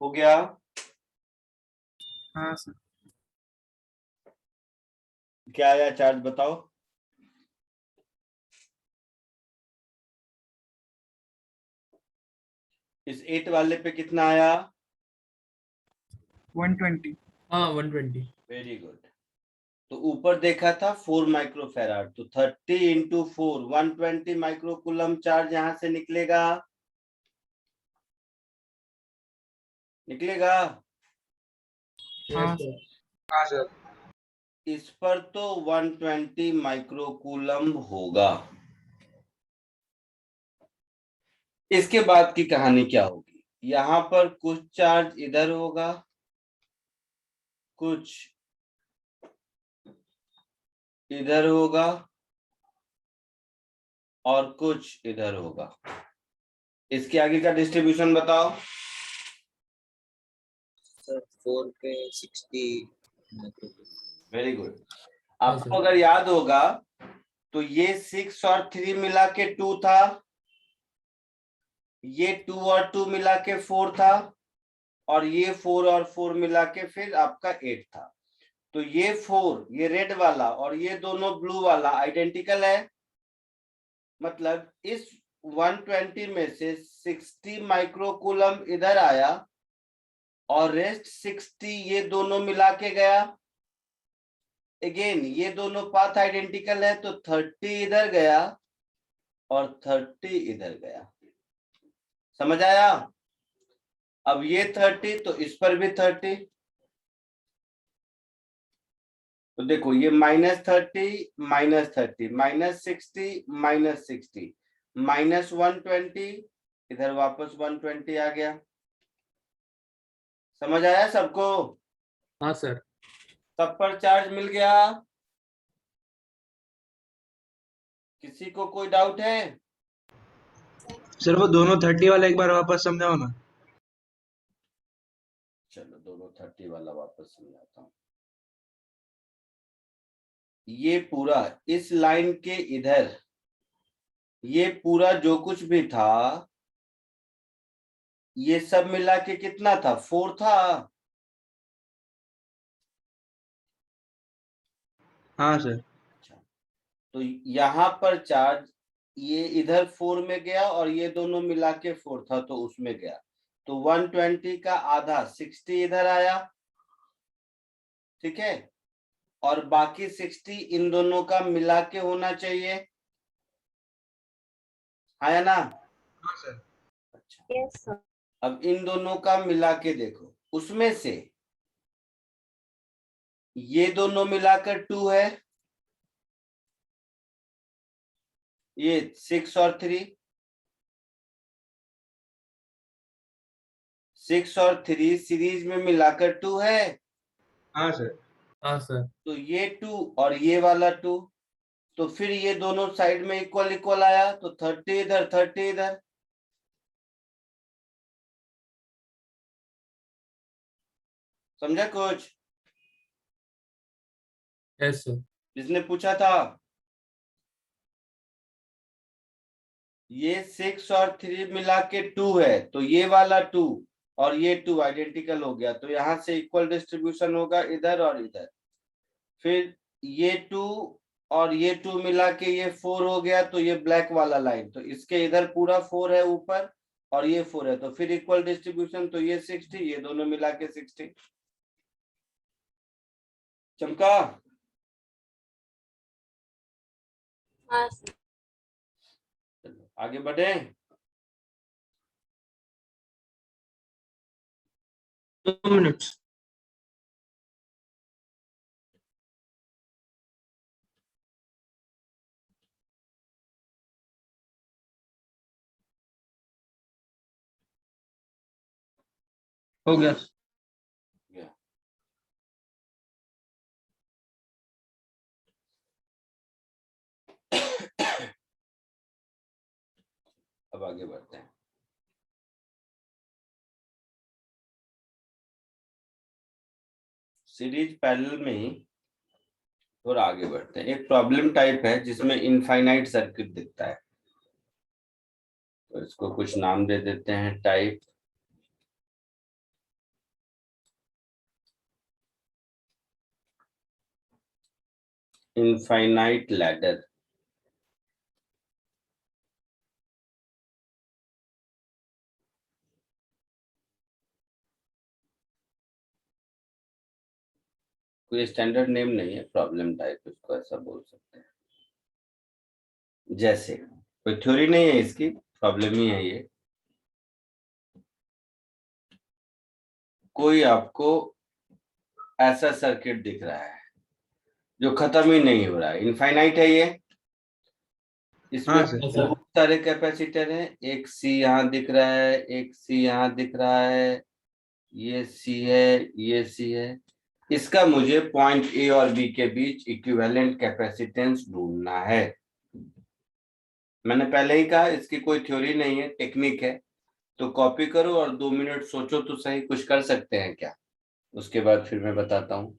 हो गया? हाँ सर। क्या आया चार्ज बताओ? इस 8 वाले पे कितना आया? 120। हाँ 120। Very good. तो ऊपर देखा था 4 माइक्रोफेराड, तो 30 इंटू 4 120 माइक्रोकूलम चार्ज यहां से निकलेगा। निकलेगा? हाँ सर। हाँ सर। इस पर तो 120 माइक्रोकूलम होगा। इसके बाद की कहानी क्या होगी? यहाँ पर कुछ चार्ज इधर होगा, कुछ इधर होगा और कुछ इधर होगा। इसके आगे का डिस्ट्रीब्यूशन बताओ। सर 4 पे 60। Very good. आपको अगर याद होगा तो ये 6 और 3 मिला के 2 था, ये 2 और 2 मिला के 4 था, और ये 4 और 4 मिला के फिर आपका 8 था। तो ये 4, ये रेड वाला और ये दोनों ब्लू वाला आइडेंटिकल है। मतलब इस 120 में से 60 माइक्रोकूलम इधर आया और रेस्ट 60 ये दोनों मिला के गया। अगेन ये दोनों पाथ आइडेंटिकल है, तो 30 इधर गया और 30 इधर गया। समझ आया? अब ये 30 तो इस पर भी 30। तो देखो ये -30 -30 -60 -60 -120, इधर वापस 120 आ गया। समझ आया सबको? हाँ सर। सब पर चार्ज मिल गया? किसी को कोई डाउट है? सर वो दोनों 30 वाला एक बार वापस समझाओ ना। चलो दोनों 30 वाला वापस समझाता हूँ। ये पूरा इस लाइन के इधर ये पूरा जो कुछ भी था, ये सब मिला के कितना था? 4 था। हाँ सर। तो यहाँ पर चार्ज ये इधर 4 में गया और ये दोनों मिला के 4 था तो उसमें गया। तो 120 का आधा 60 इधर आया, ठीक है, और बाकी 60 इन दोनों का मिला के होना चाहिए, आया ना? हाँ सर। अच्छा, यस सर। अब इन दोनों का मिला के देखो, उसमें से ये दोनों मिलाकर 2 है, ये 6 और 3, 6 और 3 सीरीज में मिलाकर 2 है। हाँ सर। हाँ सर। तो ये 2 और ये वाला 2, तो फिर ये दोनों साइड में इक्वल इक्वल आया, तो 30 इधर 30 इधर। समझा कुछ? Yes sir. जिसने पूछा था, ये 6 और 3 मिला के 2 है, तो ये वाला 2 और ये 2 आइडेंटिकल हो गया, तो यहां से इक्वल डिस्ट्रीब्यूशन होगा इधर और इधर। फिर ये 2 और ये 2 मिला के ये 4 हो गया, तो ये ब्लैक वाला लाइन, तो इसके इधर पूरा 4 है ऊपर और ये 4 है, तो फिर इक्वल डिस्ट्रीब्यूशन, तो ये 60, ये दोनों मिला के 60। चमका? हाँ सर। चलो आगे बढ़े। 2 मिनट्स। हो गया। अब आगे बढ़ते हैं। सीरीज पैरेलल में और आगे बढ़ते हैं। एक प्रॉब्लम टाइप है जिसमें इनफाइनाइट सर्किट दिखता है, तो इसको कुछ नाम दे देते हैं। Type infinite ladder. कोई स्टैंडर्ड नेम नहीं है, प्रॉब्लम टाइप इसको ऐसा बोल सकते हैं। जैसे कोई थ्योरी नहीं है इसकी, प्रॉब्लम ही है ये। कोई आपको ऐसा सर्किट दिख रहा है जो खत्म ही नहीं हो रहा है, इनफाइनाइट है ये। इसमें हाँ सर। बहुत सारे कैपेसिटर हैं। एक सी यहाँ दिख रहा है, एक सी यहाँ दिख रहा है, ये सी है, ये सी है। इसका मुझे पॉइंट ए और बी के बीच इक्विवेलेंट कैपेसिटेंस ढूंढना है। मैंने पहले ही कहा इसकी कोई थ्योरी नहीं है, टेक्निक है। तो कॉपी करो और 2 मिनट सोचो तो सही, कुछ कर सकते हैं क्या, उसके बाद फिर मैं बताता हूँ।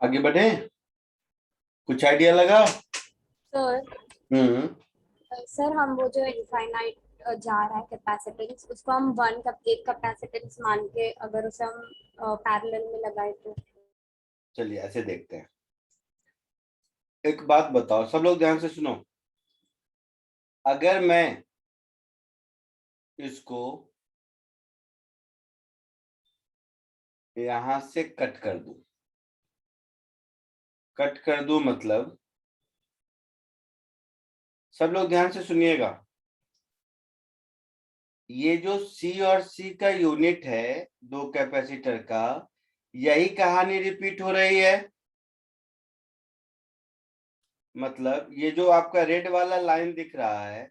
आगे बढ़े, कुछ आइडिया लगा? सर सर हम वो जो इनफाइनाइट जा रहा है कैपेसिटेंस, उसको हम एक कैपेसिटेंस मान के अगर उसे हम पैरेलल में लगाए तो। चलिए ऐसे देखते हैं। एक बात बताओ, सब लोग ध्यान से सुनो। अगर मैं इसको यहां से कट कर दूं, मतलब सब लोग ध्यान से सुनिएगा। ये जो C और C का यूनिट है दो कैपेसिटर का, यही कहानी रिपीट हो रही है। मतलब ये जो आपका रेड वाला लाइन दिख रहा है,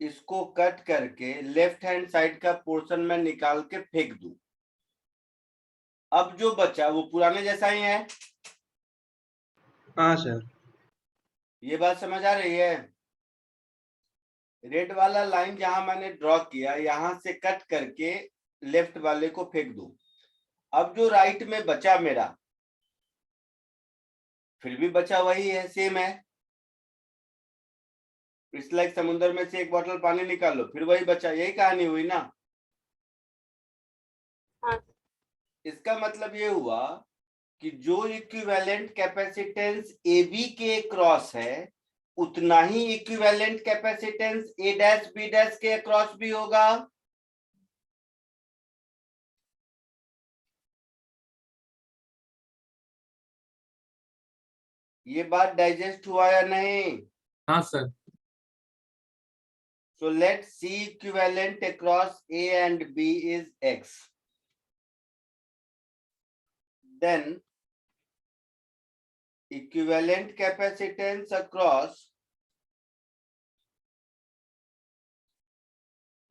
इसको कट करके लेफ्ट हैंड साइड का पोर्शन में निकाल के फेंक दूं, अब जो बचा वो पुराने जैसा ही है। हाँ सर। ये बात समझ आ रही है? रेड वाला लाइन जहां मैंने ड्रॉ किया, यहां से कट करके लेफ्ट वाले को फेंक दूं, अब जो राइट में बचा मेरा, फिर भी बचा वही है, सेम है। इट्स लाइक समुद्र में से एक बोतल पानी निकालो, फिर वही बचा, यही कहानी हुई ना। हाँ। इसका मतलब ये हुआ कि जो इक्विवेलेंट कैपेसिटेंस ए बी के क्रॉस है, उतना ही इक्विवेलेंट कैपेसिटेंस ए डैश बी डैश के क्रॉस भी होगा। ये बात डाइजेस्ट हुआ या नहीं? हाँ sir. So let C equivalent across A and B is X. Then equivalent capacitance across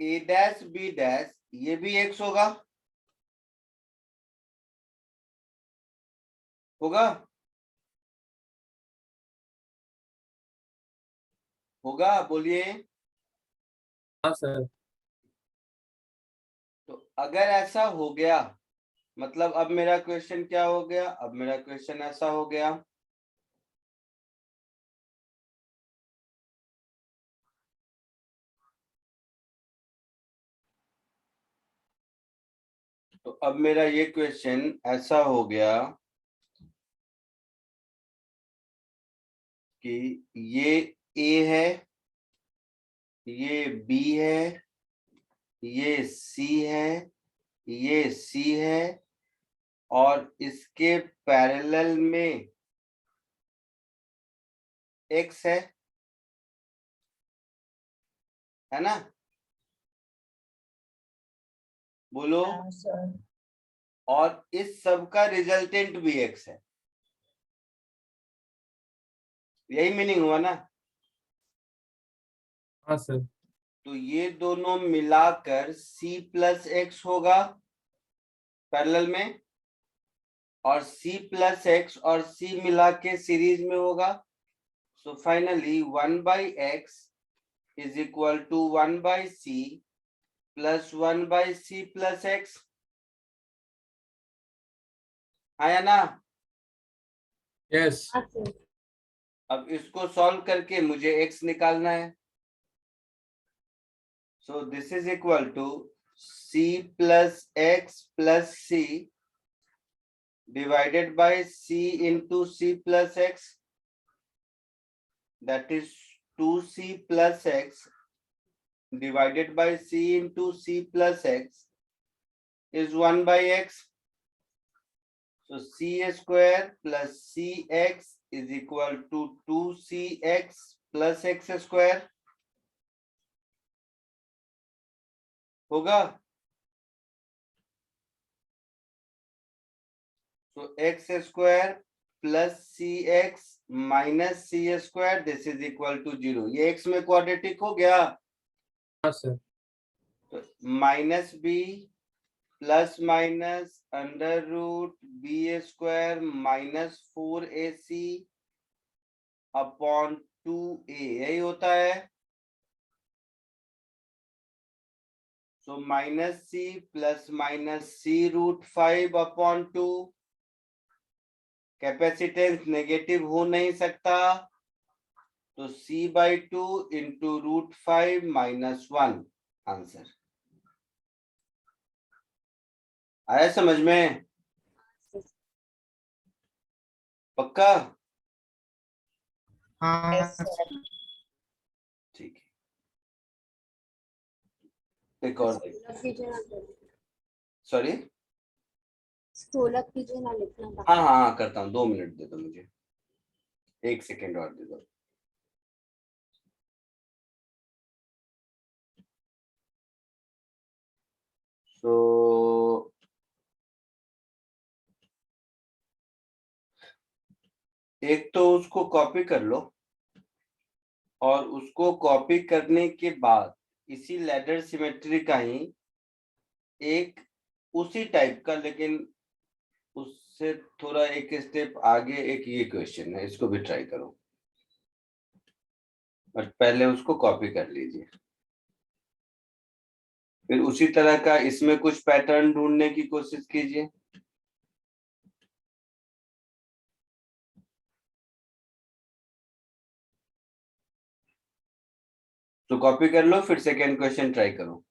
A dash B dash, ये भी X होगा, होगा बोलिए। हाँ सर। तो अगर ऐसा हो गया, मतलब अब मेरा क्वेश्चन क्या हो गया? अब मेरा क्वेश्चन ऐसा हो गया, तो अब मेरा ये क्वेश्चन ऐसा हो गया कि ये A है, ये B है, ये C है, ये C है, और इसके पैरेलल में X है ना? बोलो। और इस सब का रिजल्टेंट भी X है, यही मीनिंग हुआ ना? हाँ सर। तो ये दोनों मिलाकर C प्लस एक्स होगा पैरेलल में, और C प्लस एक्स और C मिला के सीरीज में होगा। So finally 1/x is equal to 1/c plus 1/c plus x, आया ना? यस। हाँ सर। अब इसको सॉल्व करके मुझे x निकालना है। So this is equal to c plus x plus c divided by c into c plus x, that is 2c plus x divided by c into c plus x is 1/x. So c square plus cx is equal to 2cx plus x square होगा। So x square plus cx minus c square, this is equal to 0. ये x में quadratic हो गया, हाँ sir. तो minus b plus minus under root b square minus 4ac upon 2a, यही होता है। So minus c plus minus c root 5 upon 2, capacitance negative हो नहीं सकता, तो C/2 इंटू √5 -1 आंसर। आया समझ में? पक्का? हाँ ठीक है, एक और सॉरी, स्क्रॉल अप कीजिए ना, लिखना था। हाँ हाँ हाँ करता हूँ, 2 मिनट दे दो मुझे, 1 सेकेंड और दे दो। तो एक तो उसको कॉपी कर लो, और उसको कॉपी करने के बाद इसी लैडर सिमेट्री का ही एक उसी टाइप का, लेकिन उससे थोड़ा एक स्टेप आगे एक ये क्वेश्चन है, इसको भी ट्राई करो, बट पहले उसको कॉपी कर लीजिए। फिर उसी तरह का इसमें कुछ पैटर्न ढूंढने की कोशिश कीजिए। तो कॉपी कर लो, फिर सेकेंड क्वेश्चन ट्राई करो।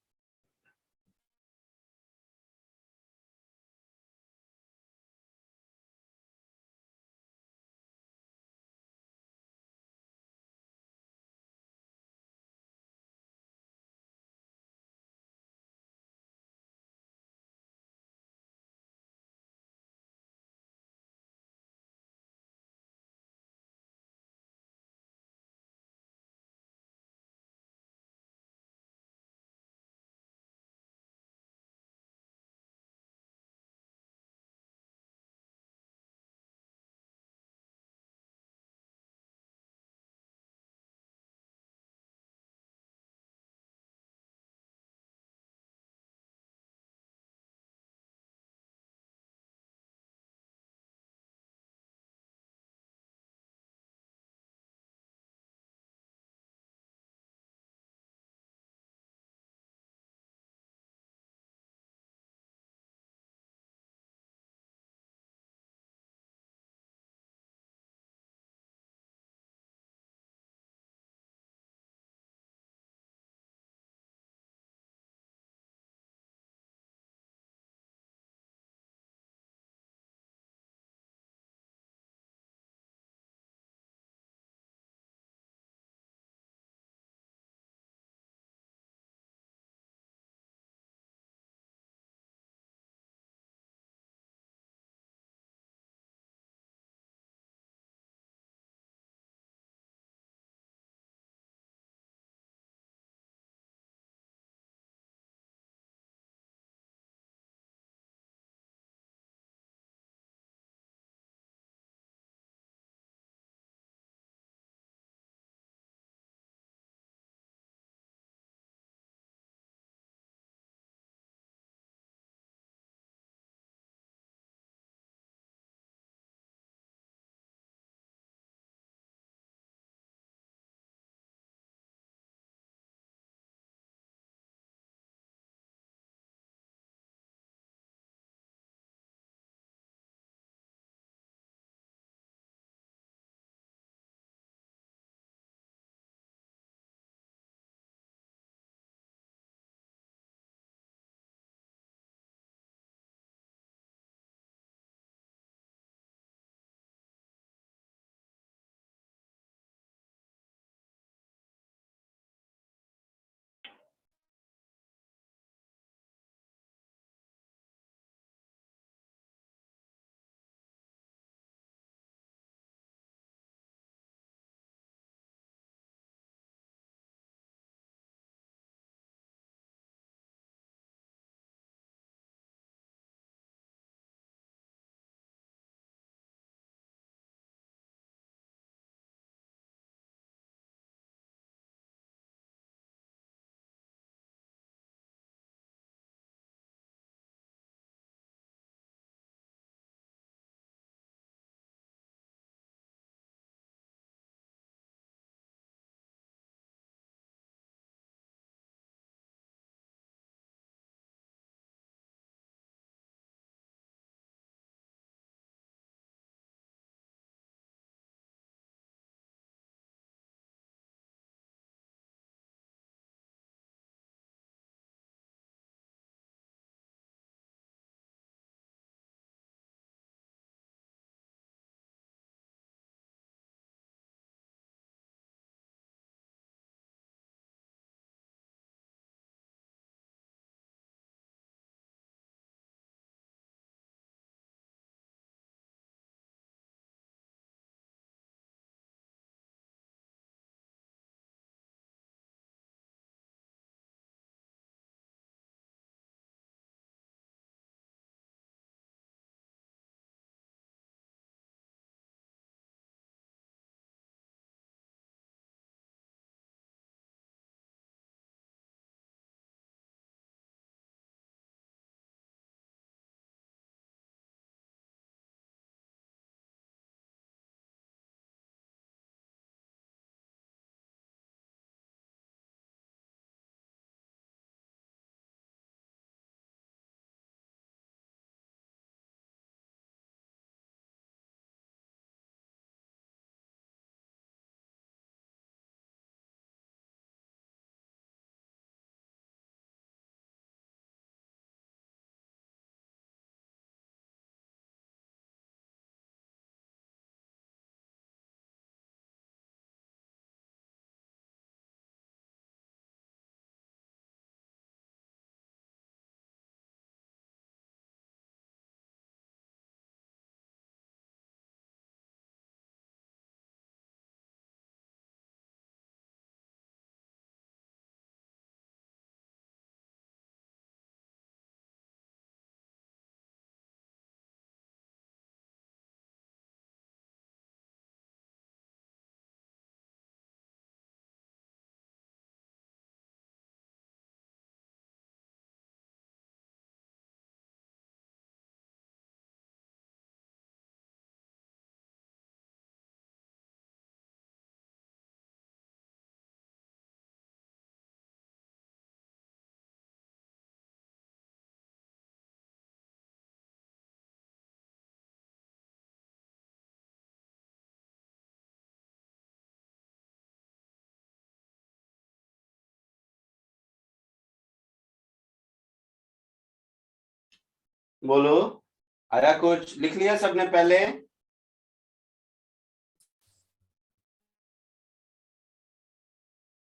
बोलो, आया कुछ? लिख लिया सबने पहले?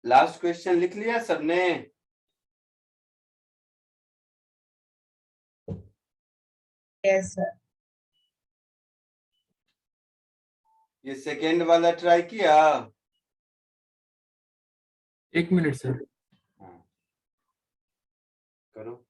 लास्ट क्वेश्चन लिख लिया सबने? Yes sir. ये सेकेंड वाला ट्राई किया? 1 मिनट सर। हाँ, करो।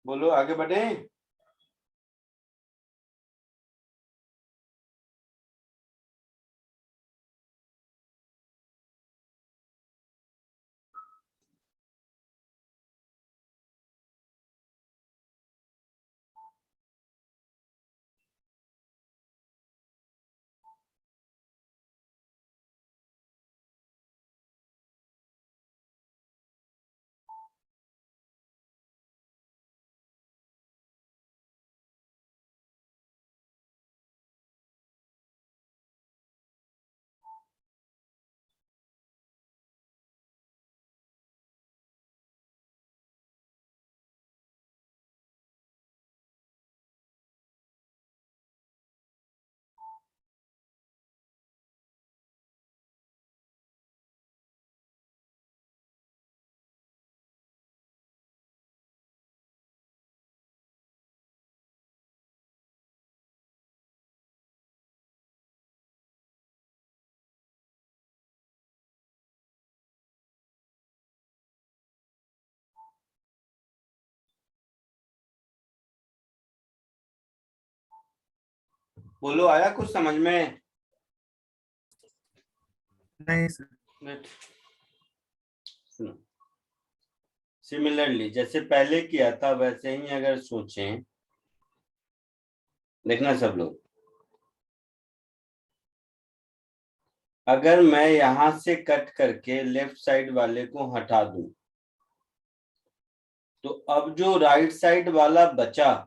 बोलो, आगे बढ़े? बोलो, आया कुछ समझ में? नहीं सर। Good. सुनो, सिमिलरली जैसे पहले किया था वैसे ही अगर सोचें, देखना सब लोग, अगर मैं यहां से कट करके लेफ्ट साइड वाले को हटा दूं, तो अब जो राइट साइड वाला बचा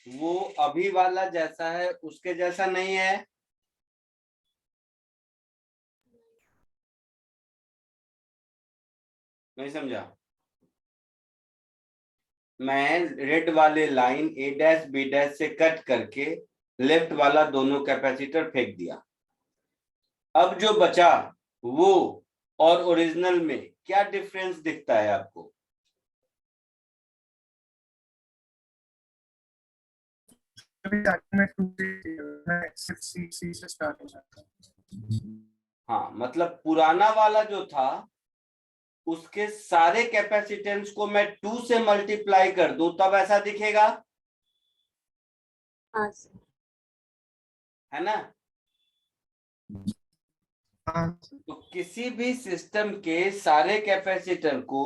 वो अभी वाला जैसा है उसके जैसा नहीं है। नहीं समझा? मैं रेड वाले लाइन ए डैश बी डैश से कट करके लेफ्ट वाला दोनों कैपेसिटर फेंक दिया। अब जो बचा वो और ओरिजिनल में क्या डिफरेंस दिखता है आपको? सी से स्टार्ट हो जाता है। हाँ, मतलब पुराना वाला जो था उसके सारे कैपेसिटेंस को मैं 2 से मल्टीप्लाई कर दूं तब ऐसा दिखेगा, हाँ सर। है ना? हाँ तो किसी भी सिस्टम के सारे कैपेसिटर को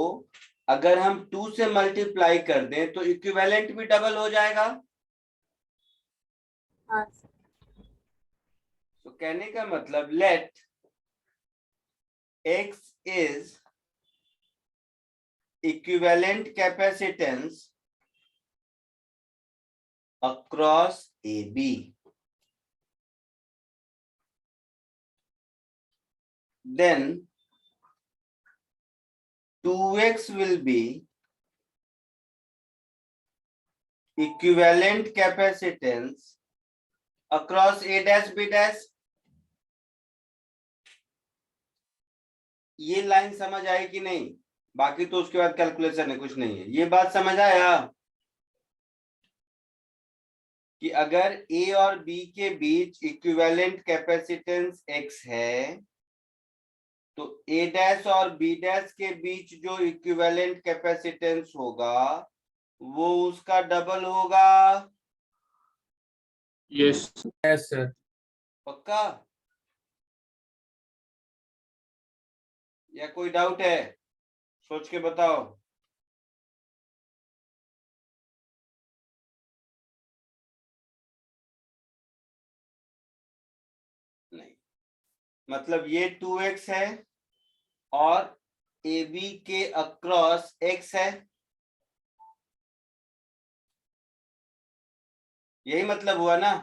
अगर हम 2 से मल्टीप्लाई कर दें तो इक्विवेलेंट भी डबल हो जाएगा। हाँ सर। तो कहने का मतलब late X is equivalent capacitance across AB. Then 2x will be equivalent capacitance across A dash B dash. ये लाइन समझ आई कि नहीं? बाकी तो उसके बाद कैलकुलेशन है, कुछ नहीं है। ये बात समझ आया कि अगर A और B के बीच इक्विवेलेंट कैपेसिटेंस X है तो A डैश और B डैश के बीच जो इक्विवेलेंट कैपेसिटेंस होगा वो उसका डबल होगा। Yes yes sir. पक्का? या कोई डाउट है? सोच के बताओ। नहीं, मतलब ये 2x है और AB के अक्रॉस x है, यही मतलब हुआ ना?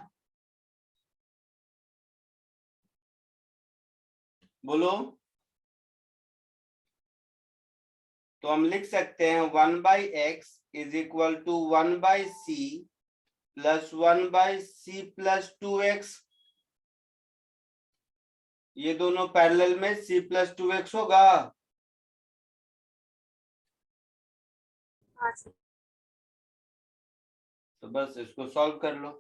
बोलो। तो हम लिख सकते हैं 1/x is equal to 1/c plus 1/c plus 2x। ये दोनों पैरेलल में c प्लस 2x होगा। हाँ सर। तो बस इसको सॉल्व कर लो।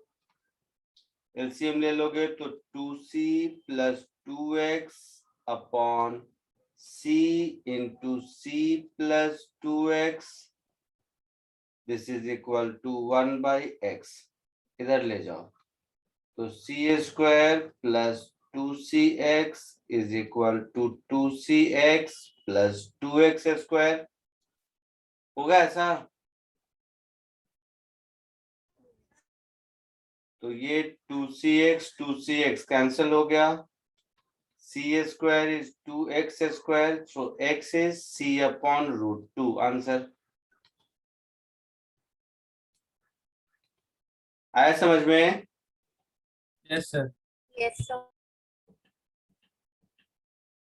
एलसीएम ले लोगे तो 2c plus 2x upon c into c plus 2x this is equal to 1/x। इधर ले जाओ तो c square plus 2cx is equal to 2cx plus 2x square. होगा ऐसा? तो ये 2cx कैंसिल हो गया। c square is 2x square, so x is c upon root 2। Answer आया समझ में? Yes sir. Yes sir.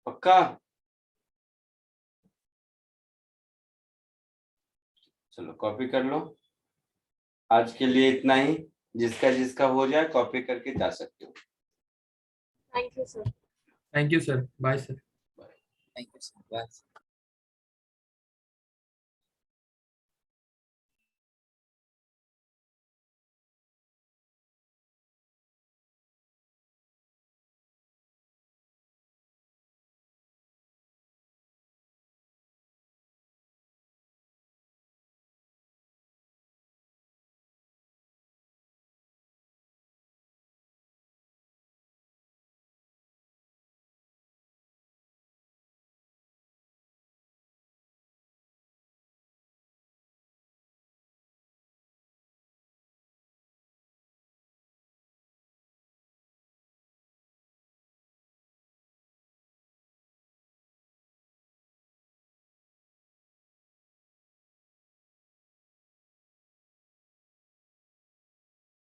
पक्का? चलो कॉपी कर लो। आज के लिए इतना ही। जिसका जिसका हो जाए कॉपी करके जा सकते हो। Thank you sir. Thank you sir. Bye sir. Thank you, sir. Bye.